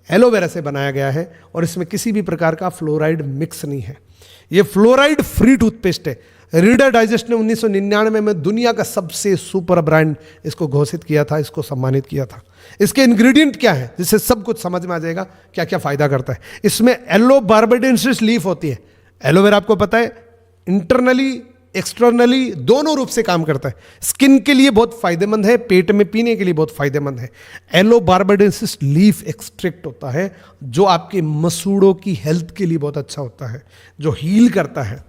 एलोवेरा से बनाया गया है और इसमें किसी भी प्रकार का फ्लोराइड मिक्स नहीं है। ये फ्लोराइड फ्री टूथपेस्ट है। रीडर डाइजेस्ट ने 1999 में दुनिया का सबसे सुपर ब्रांड इसको घोषित किया था, इसको सम्मानित किया था। इसके इंग्रेडिएंट क्या है जिससे सब कुछ समझ में आ जाएगा क्या क्या फायदा करता है। इसमें एलो बार्बाडेंसिस लीफ होती है। एलोवेरा आपको पता है इंटरनली एक्सटर्नली दोनों रूप से काम करता है। स्किन के लिए बहुत फायदेमंद है, पेट में पीने के लिए बहुत फायदेमंद है। एलो बार्बाडेंसिस लीफ एक्सट्रैक्ट होता है जो आपके मसूड़ों की हेल्थ के लिए बहुत अच्छा होता है, जो हील करता है,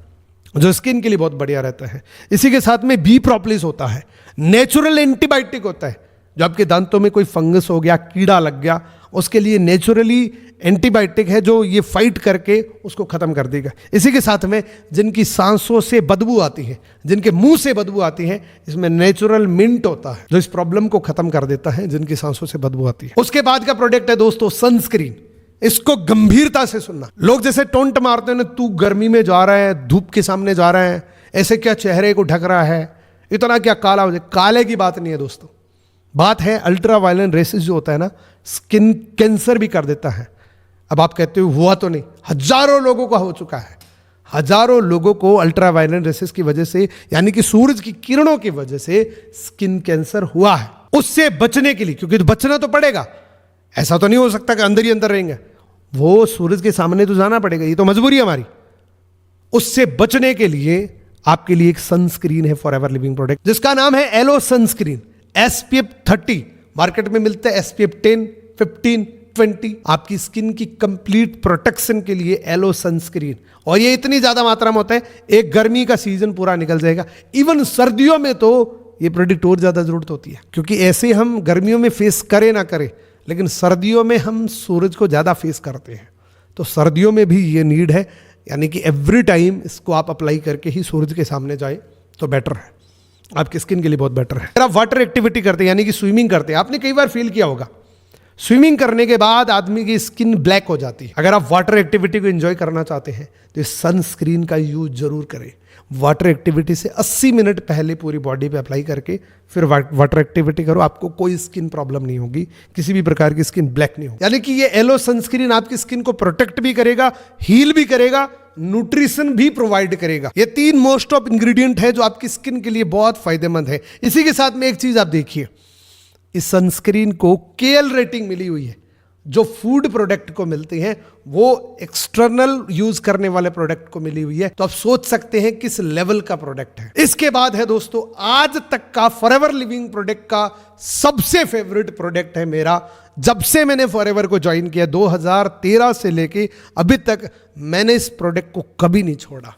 जो स्किन के लिए बहुत बढ़िया रहता है। इसी के साथ में बी प्रोपोलिस होता है, नेचुरल एंटीबायोटिक होता है। जो आपके दांतों में कोई फंगस हो गया, कीड़ा लग गया, उसके लिए नेचुरली एंटीबायोटिक है जो ये फाइट करके उसको खत्म कर देगा। इसी के साथ में जिनकी सांसों से बदबू आती है, जिनके मुंह से बदबू आती है, इसमें नेचुरल मिंट होता है जो इस प्रॉब्लम को खत्म कर देता है, जिनकी सांसों से बदबू आती है। उसके बाद का प्रोडक्ट है दोस्तों सनस्क्रीन। इसको गंभीरता से सुनना। लोग जैसे टोंट मारते हैं, तू गर्मी में जा रहा है, धूप के सामने जा रहा है, ऐसे क्या चेहरे को ढक रहा है, इतना क्या काला हो जाए। काले की बात नहीं है दोस्तों, बात है अल्ट्रा वायलेंट रेसेस जो होता है ना, स्किन कैंसर भी कर देता है। अब आप कहते हो हुआ तो नहीं, हजारों लोगों का हो चुका है। हजारों लोगों को अल्ट्रावायलेट रेसेस की वजह से, यानी कि सूरज की किरणों की वजह से स्किन कैंसर हुआ है। उससे बचने के लिए, क्योंकि बचना तो पड़ेगा, ऐसा तो नहीं हो सकता कि अंदर ही अंदर रहेंगे, वो सूरज के सामने तो जाना पड़ेगा, ये तो मजबूरी है हमारी। उससे बचने के लिए आपके लिए एक सनस्क्रीन है फॉरएवर लिविंग प्रोडक्ट, जिसका नाम है एलो सनस्क्रीन। SPF 30 मार्केट में मिलता है, SPF 10, 15, 20। आपकी स्किन की कंप्लीट प्रोटेक्शन के लिए एलो सनस्क्रीन, और ये इतनी ज्यादा मात्रा में होता है, एक गर्मी का सीजन पूरा निकल जाएगा। इवन सर्दियों में तो ये प्रोडक्ट और ज्यादा जरूरत होती है, क्योंकि ऐसे हम गर्मियों में फेस करें ना करें, लेकिन सर्दियों में हम सूरज को ज्यादा फेस करते हैं, तो सर्दियों में भी ये नीड है, यानी कि एवरी टाइम इसको आप अप्लाई करके ही सूरज के सामने जाए तो बेटर है, आपकी स्किन के लिए बहुत बेटर है। अगर आप वाटर एक्टिविटी करते हैं, यानी कि स्विमिंग करते हैं, आपने कई बार फील किया होगा स्विमिंग करने के बाद आदमी की स्किन ब्लैक हो जाती है। अगर आप वाटर एक्टिविटी को एंजॉय करना चाहते हैं तो इस सनस्क्रीन का यूज जरूर करें। वाटर एक्टिविटी से 80 मिनट पहले पूरी बॉडी पे अप्लाई करके फिर वाटर एक्टिविटी करो, आपको कोई स्किन प्रॉब्लम नहीं होगी, किसी भी प्रकार की स्किन ब्लैक नहीं होगी। यानी कि ये एलो सनस्क्रीन आपकी स्किन को प्रोटेक्ट भी करेगा, हील भी करेगा, न्यूट्रिशन भी प्रोवाइड करेगा। ये 3 मोस्ट ऑफ इंग्रेडिएंट है जो आपकी स्किन के लिए बहुत फायदेमंद है। इसी के साथ में एक चीज आप देखिए, इस सनस्क्रीन को KL रेटिंग मिली हुई है। जो फूड प्रोडक्ट को मिलती हैं वो एक्सटर्नल यूज करने वाले प्रोडक्ट को मिली हुई है, तो आप सोच सकते हैं किस लेवल का प्रोडक्ट है। इसके बाद है दोस्तों, आज तक का फॉरएवर लिविंग प्रोडक्ट का सबसे फेवरेट प्रोडक्ट है मेरा। जब से मैंने फॉरएवर को ज्वाइन किया 2013 से लेके अभी तक, मैंने इस प्रोडक्ट को कभी नहीं छोड़ा,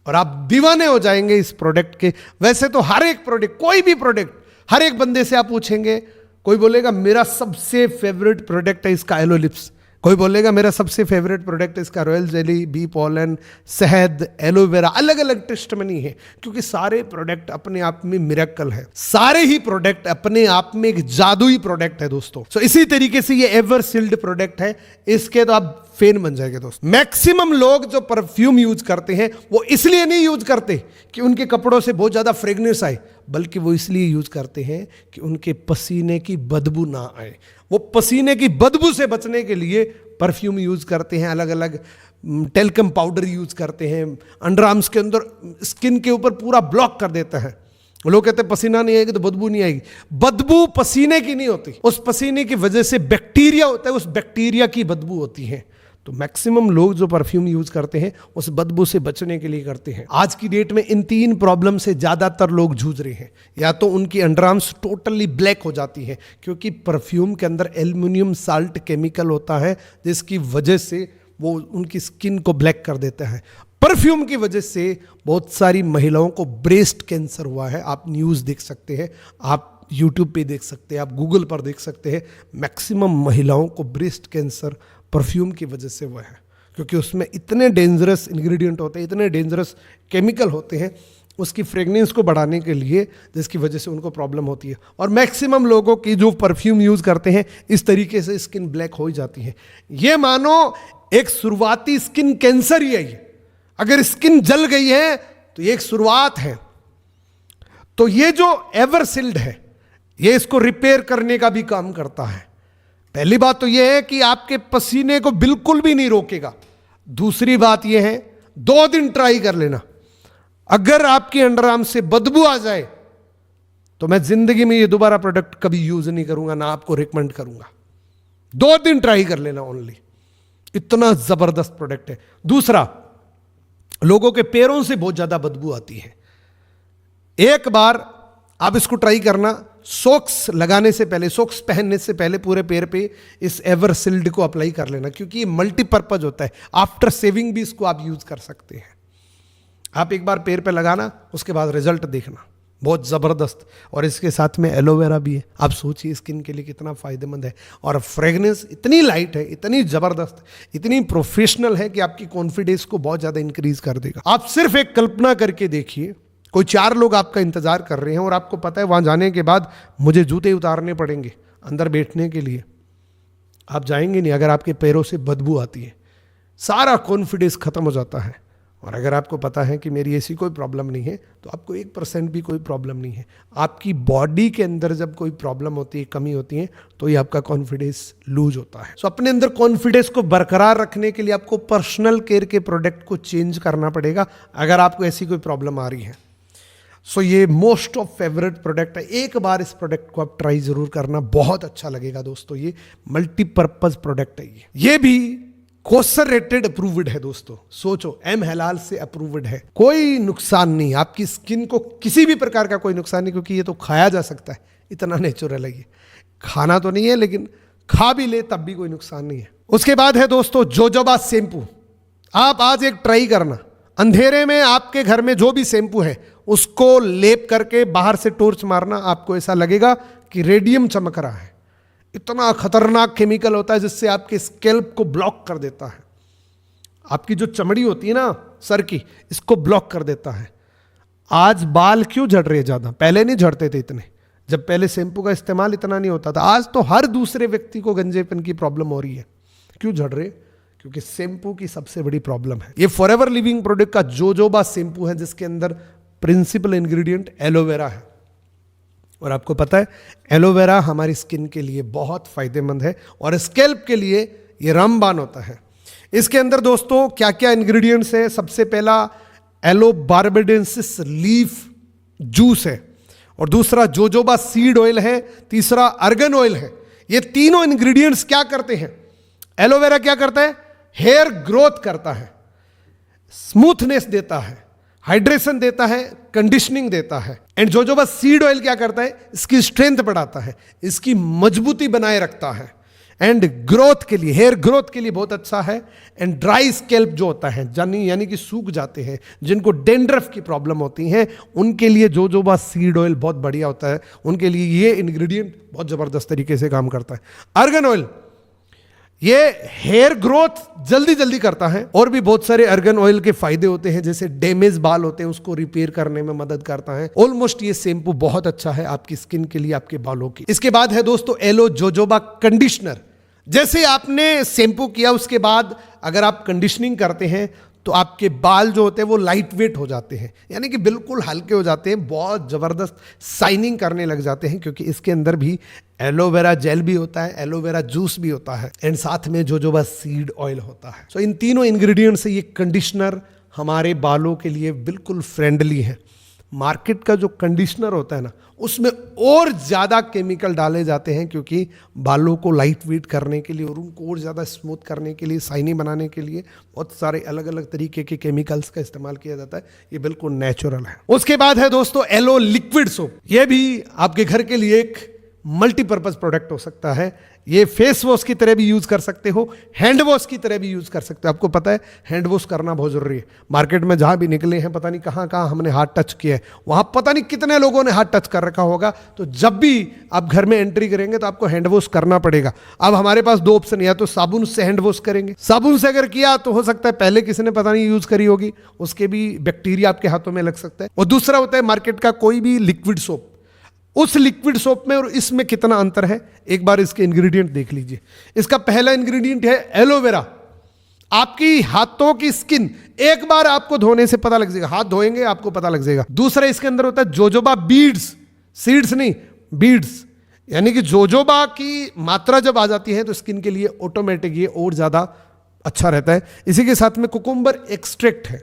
और आप दीवाने हो जाएंगे इस प्रोडक्ट के। वैसे तो हर एक प्रोडक्ट, कोई भी प्रोडक्ट, हर एक बंदे से आप पूछेंगे, कोई बोलेगा मेरा सबसे फेवरेट प्रोडक्ट है इसका एलो लिप्स, कोई बोलेगा मेरा सबसे फेवरेट प्रोडक्ट इसका रॉयल जेली, बी पॉलन, शहद, एलोवेरा। अलग अलग टेस्टमनी है, क्योंकि सारे प्रोडक्ट अपने आप में मिरेकल है, सारे ही प्रोडक्ट अपने आप में एक जादुई प्रोडक्ट है दोस्तों। सो इसी तरीके से ये एवर सील्ड प्रोडक्ट है, इसके तो आप फैन बन जाएंगे दोस्तों। मैक्सिमम लोग जो परफ्यूम यूज करते हैं वो इसलिए नहीं यूज करते कि उनके कपड़ों से बहुत ज्यादा फ्रेग्रेंस आए, बल्कि वो इसलिए यूज करते हैं कि उनके पसीने की बदबू ना आए। वो पसीने की बदबू से बचने के लिए परफ्यूम यूज करते हैं, अलग अलग टेल्कम पाउडर यूज करते हैं, अंडरआर्म्स के अंदर स्किन के ऊपर पूरा ब्लॉक कर देता है। लोग कहते हैं पसीना नहीं आएगी तो बदबू नहीं आएगी। बदबू पसीने की नहीं होती, उस पसीने की वजह से बैक्टीरिया होता है, उस बैक्टीरिया की बदबू होती है। तो मैक्सिमम लोग जो परफ्यूम यूज करते हैं उस बदबू से बचने के लिए करते हैं। आज की डेट में इन 3 प्रॉब्लम से ज्यादातर लोग जूझ रहे हैं। या तो उनकी अंडरआर्म्स टोटली ब्लैक हो जाती है, क्योंकि परफ्यूम के अंदर एल्युमिनियम साल्ट केमिकल होता है, जिसकी वजह से वो उनकी स्किन को ब्लैक कर देता है। परफ्यूम की वजह से बहुत सारी महिलाओं को ब्रेस्ट कैंसर हुआ है। आप न्यूज़ देख सकते हैं, आप यूट्यूब पे देख सकते हैं, आप गूगल पर देख सकते हैं। मैक्सिमम महिलाओं को ब्रेस्ट कैंसर परफ्यूम की वजह से हुआ है, क्योंकि उसमें इतने डेंजरस इंग्रेडिएंट होते हैं, इतने डेंजरस केमिकल होते हैं उसकी फ्रेगनेंस को बढ़ाने के लिए, जिसकी वजह से उनको प्रॉब्लम होती है। और मैक्सिमम लोगों की जो परफ्यूम यूज़ करते हैं इस तरीके से स्किन ब्लैक हो ही जाती है। ये मानो एक शुरुआती स्किन कैंसर ही है ये। अगर स्किन जल गई है तो ये एक शुरुआत है। तो ये जो एवरसील्ड है ये इसको रिपेयर करने का भी काम करता है। पहली बात तो यह है कि आपके पसीने को बिल्कुल भी नहीं रोकेगा। दूसरी बात यह है, 2 दिन ट्राई कर लेना, अगर आपके अंडरआर्म से बदबू आ जाए तो मैं जिंदगी में ये दोबारा प्रोडक्ट कभी यूज नहीं करूंगा, ना आपको रिकमेंड करूंगा। 2 दिन ट्राई कर लेना ओनली, इतना जबरदस्त प्रोडक्ट है। दूसरा, लोगों के पैरों से बहुत ज्यादा बदबू आती है। एक बार आप इसको ट्राई करना, सॉक्स लगाने से पहले, सॉक्स पहनने से पहले पूरे पैर पे इस एवरसील्ड को अप्लाई कर लेना, क्योंकि ये मल्टीपर्पज होता है। आफ्टर सेविंग भी इसको आप यूज कर सकते हैं। आप एक बार पैर पे लगाना, उसके बाद रिजल्ट देखना, बहुत ज़बरदस्त। और इसके साथ में एलोवेरा भी है। आप सोचिए स्किन के लिए कितना फ़ायदेमंद है। और फ्रेगनेंस इतनी लाइट है, इतनी ज़बरदस्त, इतनी प्रोफेशनल है कि आपकी कॉन्फिडेंस को बहुत ज़्यादा इंक्रीज कर देगा। आप सिर्फ एक कल्पना करके देखिए, कोई 4 लोग आपका इंतजार कर रहे हैं और आपको पता है वहाँ जाने के बाद मुझे जूते उतारने पड़ेंगे अंदर बैठने के लिए। आप जाएंगे नहीं अगर आपके पैरों से बदबू आती है, सारा कॉन्फिडेंस खत्म हो जाता है। और अगर आपको पता है कि मेरी ऐसी कोई प्रॉब्लम नहीं है तो आपको 1% भी कोई प्रॉब्लम नहीं है। आपकी बॉडी के अंदर जब कोई प्रॉब्लम होती है, कमी होती है, तो ये आपका कॉन्फिडेंस लूज होता है। सो अपने अंदर कॉन्फिडेंस को बरकरार रखने के लिए आपको पर्सनल केयर के प्रोडक्ट को चेंज करना पड़ेगा अगर आपको ऐसी कोई प्रॉब्लम आ रही है। सो ये मोस्ट ऑफ फेवरेट प्रोडक्ट है। एक बार इस प्रोडक्ट को आप ट्राई जरूर करना, बहुत अच्छा लगेगा दोस्तों। ये मल्टीपर्पज प्रोडक्ट है। ये भी कोसर रेटेड अप्रूव्ड है दोस्तों। सोचो, एम हलाल से अप्रूव्ड है। कोई नुकसान नहीं, आपकी स्किन को किसी भी प्रकार का कोई नुकसान नहीं, क्योंकि ये तो खाया जा सकता है, इतना नेचुरल है ये। खाना तो नहीं है, लेकिन खा भी ले तब भी कोई नुकसान नहीं है। उसके बाद है दोस्तों जोजोबा शैम्पू। आप आज एक ट्राई करना, अंधेरे में आपके घर में जो भी शैम्पू है उसको लेप करके बाहर से टॉर्च मारना, आपको ऐसा लगेगा कि रेडियम चमक रहा है। इतना खतरनाक केमिकल होता है जिससे आपके स्कैल्प को ब्लॉक कर देता है। आपकी जो चमड़ी होती है ना सर की, इसको ब्लॉक कर देता है। आज बाल क्यों झड़ रहे हैं ज़्यादा? पहले नहीं झड़ते थे इतने, जब पहले शैम्पू का इस्तेमाल इतना नहीं होता था। आज तो हर दूसरे व्यक्ति को गंजेपन की प्रॉब्लम हो रही है। क्यों झड़ रहे? क्योंकि शैम्पू की सबसे बड़ी प्रॉब्लम है। ये फॉरएवर लिविंग प्रोडक्ट का जोजोबा शैम्पू है, जिसके अंदर प्रिंसिपल इंग्रेडिएंट एलोवेरा है। और आपको पता है एलोवेरा हमारी स्किन के लिए बहुत फायदेमंद है और स्कैल्प के लिए ये रामबाण होता है। इसके अंदर दोस्तों क्या क्या इंग्रेडिएंट्स है? सबसे पहला एलो बार्बाडेंसिस लीफ जूस है, और दूसरा जोजोबा सीड ऑयल है, तीसरा अर्गन ऑयल है। ये तीनों इंग्रेडिएंट्स क्या करते हैं? एलोवेरा क्या करता है? हेयर ग्रोथ करता है, स्मूथनेस देता है, हाइड्रेशन देता है, कंडीशनिंग देता है। एंड जोजोबा सीड ऑयल क्या करता है? इसकी स्ट्रेंथ बढ़ाता है, इसकी मजबूती बनाए रखता है, एंड ग्रोथ के लिए, हेयर ग्रोथ के लिए बहुत अच्छा है। एंड ड्राई स्कैल्प जो होता है, यानी कि सूख जाते हैं, जिनको डेंड्रफ की प्रॉब्लम होती है, उनके लिए जोजोबा सीड ऑयल बहुत बढ़िया होता है। उनके लिए ये इंग्रेडिएंट बहुत जबरदस्त तरीके से काम करता है। अर्गन ऑयल ये हेयर ग्रोथ जल्दी जल्दी करता है, और भी बहुत सारे अर्गन ऑयल के फायदे होते हैं, जैसे डैमेज बाल होते हैं उसको रिपेयर करने में मदद करता है। ऑलमोस्ट ये शैम्पू बहुत अच्छा है आपकी स्किन के लिए, आपके बालों की। इसके बाद है दोस्तों एलो जोजोबा कंडीशनर। जैसे आपने शैम्पू किया उसके बाद अगर आप कंडीशनिंग करते हैं तो आपके बाल जो होते हैं वो लाइट वेट हो जाते हैं, यानी कि बिल्कुल हल्के हो जाते हैं, बहुत ज़बरदस्त शाइनिंग करने लग जाते हैं, क्योंकि इसके अंदर भी एलोवेरा जेल भी होता है, एलोवेरा जूस भी होता है, एंड साथ में जोजोबा सीड ऑयल होता है। सो इन तीनों इंग्रेडिएंट्स से ये कंडीशनर हमारे बालों के लिए बिल्कुल फ्रेंडली है। मार्केट का जो कंडीशनर होता है ना, उसमें और ज़्यादा केमिकल डाले जाते हैं, क्योंकि बालों को लाइट वेट करने के लिए और उनको और ज़्यादा स्मूथ करने के लिए, शाइनी बनाने के लिए बहुत सारे अलग अलग तरीके के केमिकल्स का इस्तेमाल किया जाता है। ये बिल्कुल नेचुरल है। उसके बाद है दोस्तों एलो लिक्विड सोप। ये भी आपके घर के लिए एक मल्टीपर्पज प्रोडक्ट हो सकता है। ये फेस वॉश की तरह भी यूज़ कर सकते हो, हैंड वॉश की तरह भी यूज़ कर सकते हो। आपको पता है हैंड वॉश करना बहुत ज़रूरी है। मार्केट में जहाँ भी निकले हैं, पता नहीं कहाँ कहाँ हमने हाथ टच किया है, वहाँ पता नहीं कितने लोगों ने हाथ टच कर रखा होगा। तो जब भी आप घर में एंट्री करेंगे तो आपको हैंड वॉश करना पड़ेगा। अब हमारे पास दो ऑप्शन, या तो साबुन से हैंड वॉश करेंगे। साबुन से अगर किया तो हो सकता है पहले किसी ने पता नहीं यूज़ करी होगी, उसके भी बैक्टीरिया आपके हाथों में लग सकता है। और दूसरा होता है मार्केट का कोई भी लिक्विड सोप। उस लिक्विड सोप में और इसमें कितना अंतर है, एक बार इसके इंग्रेडिएंट देख लीजिए। इसका पहला इंग्रेडिएंट है एलोवेरा। आपकी हाथों की स्किन एक बार आपको धोने से पता लग जाएगा, हाथ धोएंगे आपको पता लग जाएगा। दूसरा इसके अंदर होता है जोजोबा बीड्स, सीड्स नहीं बीड्स, यानी कि जोजोबा की मात्रा जब आ जाती है तो स्किन के लिए ऑटोमेटिक ये और ज्यादा अच्छा रहता है। इसी के साथ में कुकुम्बर एक्सट्रैक्ट है,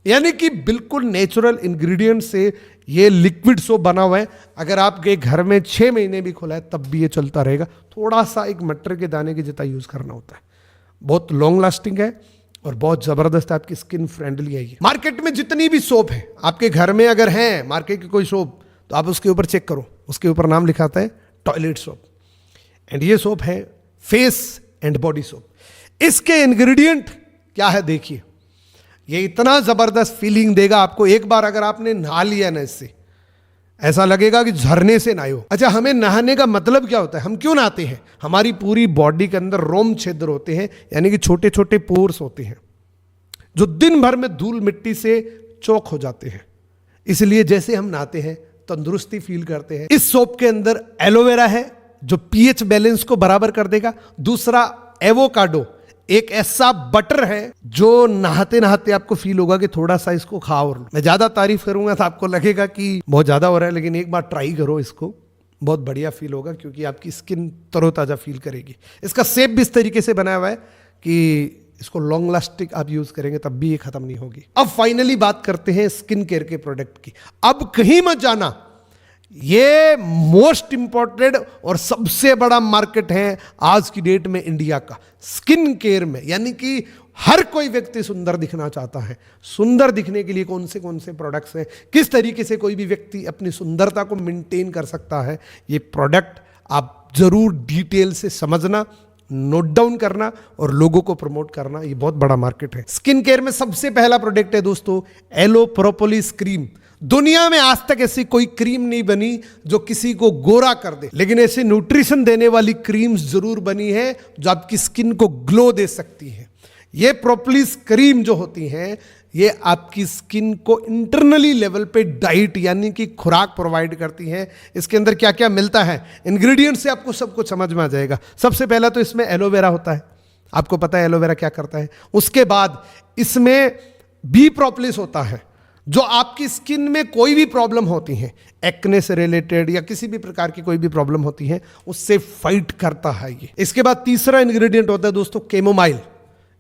यानी कि बिल्कुल नेचुरल इंग्रेडिएंट से ये लिक्विड सोप बना हुआ है। अगर आपके घर में 6 महीने भी खुला है तब भी ये चलता रहेगा। थोड़ा सा एक मटर के दाने की जितना यूज करना होता है। बहुत लॉन्ग लास्टिंग है और बहुत जबरदस्त आपकी स्किन फ्रेंडली है ये। मार्केट में जितनी भी सोप है आपके घर में अगर है मार्केट की कोई सोप, तो आप उसके ऊपर चेक करो, उसके ऊपर नाम लिखा आता है टॉयलेट सोप। एंड ये सोप है फेस एंड बॉडी सोप। इसके इंग्रेडिएंट क्या है देखिए, ये इतना जबरदस्त फीलिंग देगा आपको। एक बार अगर आपने नहा लिया ना, इससे ऐसा लगेगा कि झरने से नहाए हो। अच्छा, हमें नहाने का मतलब क्या होता है, हम क्यों नहाते हैं? हमारी पूरी बॉडी के अंदर रोम छिद्र होते हैं, यानी कि छोटे छोटे पोर्स होते हैं जो दिन भर में धूल मिट्टी से चौक हो जाते हैं। इसलिए जैसे हम नहाते हैं तंदुरुस्ती फील करते हैं। इस सोप के अंदर एलोवेरा है जो पीएच बैलेंस को बराबर कर देगा। दूसरा एवोकाडो, एक ऐसा बटर है जो नहाते नहाते आपको फील होगा कि थोड़ा सा इसको खाओ और लो। मैं ज्यादा तारीफ करूंगा तो आपको लगेगा कि बहुत ज्यादा हो रहा है, लेकिन एक बार ट्राई करो इसको, बहुत बढ़िया फील होगा क्योंकि आपकी स्किन तरोताजा फील करेगी। इसका शेप भी इस तरीके से बनाया हुआ है कि इसको लॉन्ग लास्टिक आप यूज करेंगे तब भी ये खत्म नहीं होगी। अब फाइनली बात करते हैं स्किन केयर के प्रोडक्ट की। अब कहीं मत जाना, ये मोस्ट इंपॉर्टेंट और सबसे बड़ा मार्केट है आज की डेट में इंडिया का स्किन केयर में। यानी कि हर कोई व्यक्ति सुंदर दिखना चाहता है। सुंदर दिखने के लिए कौन से प्रोडक्ट्स हैं, किस तरीके से कोई भी व्यक्ति अपनी सुंदरता को मेंटेन कर सकता है, ये प्रोडक्ट आप जरूर डिटेल से समझना, नोट डाउन करना और लोगों को प्रमोट करना। ये बहुत बड़ा मार्केट है। स्किन केयर में सबसे पहला प्रोडक्ट है दोस्तों एलो प्रोपोलिस क्रीम। दुनिया में आज तक ऐसी कोई क्रीम नहीं बनी जो किसी को गोरा कर दे, लेकिन ऐसी न्यूट्रिशन देने वाली क्रीम्स जरूर बनी है जो आपकी स्किन को ग्लो दे सकती है। ये प्रोपोलिस क्रीम जो होती हैं ये आपकी स्किन को इंटरनली लेवल पे डाइट यानी कि खुराक प्रोवाइड करती हैं। इसके अंदर क्या क्या मिलता है, इंग्रेडिएंट्स से आपको सब कुछ समझ में आ जाएगा। सबसे पहला तो इसमें एलोवेरा होता है, आपको पता है एलोवेरा क्या करता है। उसके बाद इसमें बी प्रोपोलिस होता है जो आपकी स्किन में कोई भी प्रॉब्लम होती है, एक्ने से रिलेटेड या किसी भी प्रकार की कोई भी प्रॉब्लम होती है, उससे फाइट करता है ये। इसके बाद तीसरा इंग्रेडिएंट होता है दोस्तों कैमोमाइल,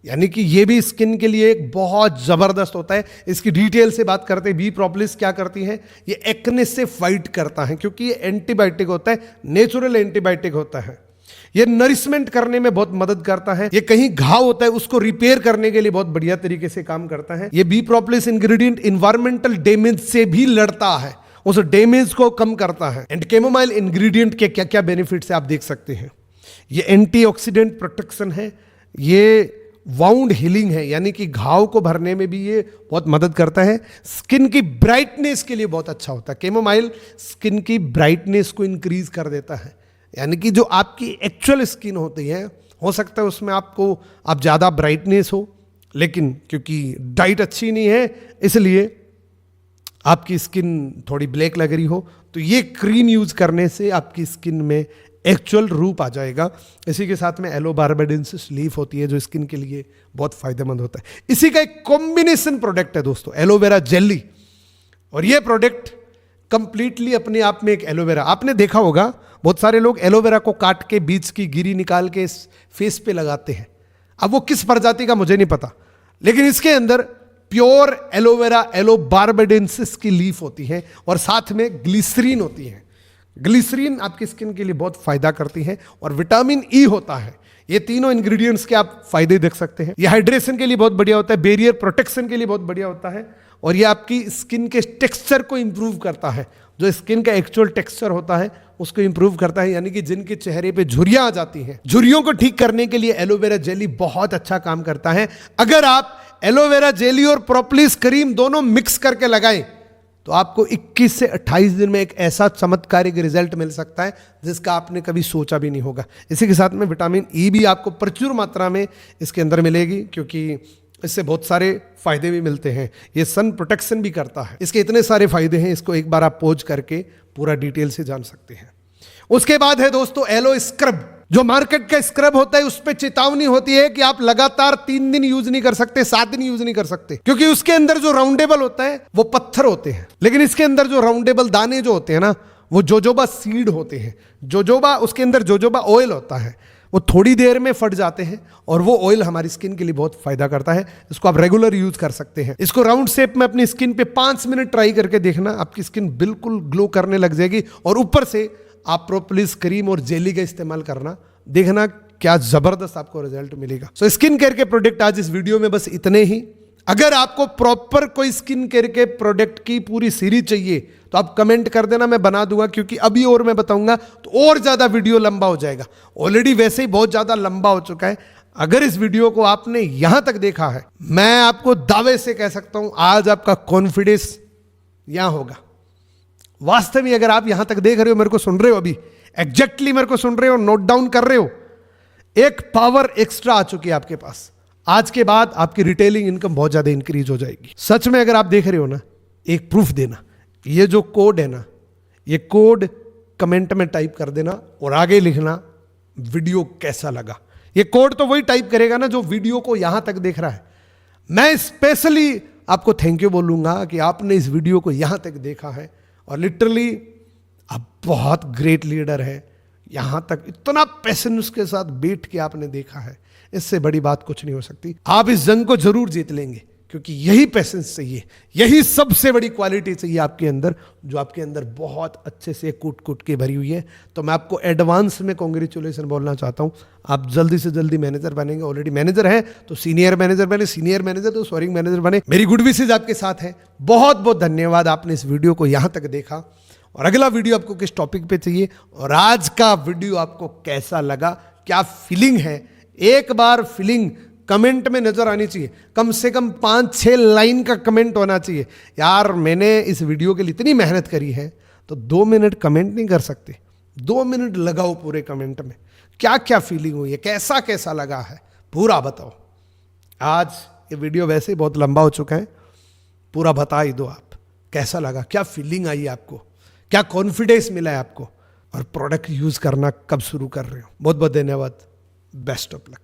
यानी कि ये भी स्किन के लिए एक बहुत जबरदस्त होता है। इसकी डिटेल से बात करते हैं। बी प्रोपोलिस क्या करती है, ये एक्ने से फाइट करता है क्योंकि ये एंटीबायोटिक होता है, नेचुरल एंटीबायोटिक होता है। ये नरिशमेंट करने में बहुत मदद करता है। ये कहीं घाव होता है उसको रिपेयर करने के लिए बहुत बढ़िया तरीके से काम करता है। ये B propolis ingredient environmental damage से भी लड़ता है, उस डैमेज को कम करता है। एंड कैमोमाइल इंग्रेडिएंट के क्या क्या बेनिफिट्स है आप देख सकते हैं। ये एंटीऑक्सीडेंट प्रोटेक्शन है, ये वाउंड हीलिंग है यानी कि घाव को भरने में भी ये बहुत मदद करता है। स्किन की ब्राइटनेस के लिए बहुत अच्छा होता है। कैमोमाइल स्किन की ब्राइटनेस को इंक्रीज कर देता है, यानी कि जो आपकी एक्चुअल स्किन होती है, हो सकता है उसमें आप ज़्यादा ब्राइटनेस हो, लेकिन क्योंकि डाइट अच्छी नहीं है इसलिए आपकी स्किन थोड़ी ब्लैक लग रही हो, तो ये क्रीम यूज करने से आपकी स्किन में एक्चुअल रूप आ जाएगा। इसी के साथ में एलो बारबेडेंसिस लीफ होती है जो स्किन के लिए बहुत फायदेमंद होता है। इसी का एक कॉम्बिनेशन प्रोडक्ट है दोस्तों एलोवेरा जेली, और ये प्रोडक्ट कंप्लीटली अपने आप में एक एलोवेरा। आपने देखा होगा बहुत सारे लोग एलोवेरा को काट के बीच की गिरी निकाल के फेस पे लगाते हैं। अब वो किस प्रजाति का मुझे नहीं पता, लेकिन इसके अंदर प्योर एलोवेरा एलो बारबेडेंसिस की लीफ होती है और साथ में ग्लिसरीन होती है। ग्लिसरीन आपकी स्किन के लिए बहुत फायदा करती है और विटामिन ई होता है। ये तीनों इंग्रेडिएंट्स के आप फायदे देख सकते हैं। ये हाइड्रेशन के लिए बहुत बढ़िया होता है, बैरियर प्रोटेक्शन के लिए बहुत बढ़िया होता है, और ये आपकी स्किन के टेक्सचर को इंप्रूव करता है। जो स्किन का एक्चुअल टेक्सचर होता है उसको इंप्रूव करता है, यानी कि जिनके चेहरे पे झुर्रियां आ जाती हैं, झुर्रियों को ठीक करने के लिए एलोवेरा जेली बहुत अच्छा काम करता है। अगर आप एलोवेरा जेली और प्रोपोलिस क्रीम दोनों मिक्स करके लगाएं तो आपको 21 से 28 दिन में एक ऐसा चमत्कारिक रिजल्ट मिल सकता है जिसका आपने कभी सोचा भी नहीं होगा। इसी के साथ में विटामिन ई भी आपको प्रचुर मात्रा में इसके अंदर मिलेगी, क्योंकि इससे बहुत सारे फायदे भी मिलते हैं। ये सन प्रोटेक्शन भी करता है। इसके इतने सारे फायदे हैं, इसको एक बार आप पॉज करके पूरा डिटेल से जान सकते हैं। उसके बाद है दोस्तों एलो स्क्रब। जो मार्केट का स्क्रब होता है उस पर चेतावनी होती है कि आप लगातार 3 दिन यूज नहीं कर सकते, 7 दिन यूज नहीं कर सकते, क्योंकि उसके अंदर जो राउंडेबल होता है वो पत्थर होते हैं, लेकिन इसके अंदर जो राउंडेबल दाने जो होते हैं ना वो जोजोबा सीड होते हैं। जोजोबा, उसके अंदर जोजोबा ऑयल होता है, वो थोड़ी देर में फट जाते हैं और वो ऑयल हमारी स्किन के लिए बहुत फायदा करता है। इसको आप रेगुलर यूज कर सकते हैं। इसको राउंड शेप में अपनी स्किन पे 5 मिनट ट्राई करके देखना, आपकी स्किन बिल्कुल ग्लो करने लग जाएगी। और ऊपर से आप प्रोपोलिस क्रीम और जेली का इस्तेमाल करना, देखना क्या जबरदस्त आपको रिजल्ट मिलेगा। सो स्किन केयर के प्रोडक्ट आज इस वीडियो में बस इतने ही। अगर आपको प्रॉपर कोई स्किन केयर के प्रोडक्ट की पूरी सीरीज चाहिए तो आप कमेंट कर देना, मैं बना दूंगा, क्योंकि अभी और मैं बताऊंगा तो और ज्यादा वीडियो लंबा हो जाएगा। ऑलरेडी वैसे ही बहुत ज्यादा लंबा हो चुका है। अगर इस वीडियो को आपने यहां तक देखा है, मैं आपको दावे से कह सकता हूं आज आपका कॉन्फिडेंस यहां होगा। वास्तव में अगर आप यहां तक देख रहे हो, मेरे को सुन रहे हो, अभी एग्जैक्टली मेरे को सुन रहे हो, नोट डाउन कर रहे हो, एक पावर एक्स्ट्रा आ चुकी है आपके पास। आज के बाद आपकी रिटेलिंग इनकम बहुत ज्यादा इंक्रीज हो जाएगी। सच में अगर आप देख रहे हो ना, एक प्रूफ देना, ये जो कोड है ना, ये कोड कमेंट में टाइप कर देना और आगे लिखना वीडियो कैसा लगा। ये कोड तो वही टाइप करेगा ना जो वीडियो को यहां तक देख रहा है। मैं स्पेशली आपको थैंक यू बोलूंगा कि आपने इस वीडियो को यहां तक देखा है और लिटरली आप बहुत ग्रेट लीडर है। यहां तक इतना पैशन उसके साथ बैठ के आपने देखा है, इससे बड़ी बात कुछ नहीं हो सकती। आप इस जंग को जरूर जीत लेंगे क्योंकि यही पैसेंस चाहिए, यही सबसे बड़ी क्वालिटी चाहिए आपके अंदर, जो आपके अंदर बहुत अच्छे से कूट कूट के भरी हुई है। तो मैं आपको एडवांस में कॉन्ग्रेचुलेसन बोलना चाहता हूं। आप जल्दी से जल्दी मैनेजर बनेंगे, ऑलरेडी मैनेजर हैं तो सीनियर मैनेजर बने, सीनियर मैनेजर तो सोअरिंग मैनेजर बने। मेरी गुड विशेज आपके साथ है। बहुत बहुत धन्यवाद, आपने इस वीडियो को यहां तक देखा। और अगला वीडियो आपको किस टॉपिक पे चाहिए और आज का वीडियो आपको कैसा लगा, क्या फीलिंग है, एक बार फीलिंग कमेंट में नजर आनी चाहिए। कम से कम 5-6 लाइन का कमेंट होना चाहिए। यार मैंने इस वीडियो के लिए इतनी मेहनत करी है, तो 2 मिनट कमेंट नहीं कर सकते? 2 मिनट लगाओ पूरे कमेंट में, क्या क्या फीलिंग हुई है, कैसा कैसा लगा है, पूरा बताओ। आज ये वीडियो वैसे ही बहुत लंबा हो चुका है, पूरा बता ही दो आप कैसा लगा, क्या फीलिंग आई आपको, क्या कॉन्फिडेंस मिला है आपको, और प्रोडक्ट यूज करना कब शुरू कर रहे हो। बहुत बहुत धन्यवाद, बेस्ट ऑफ लक।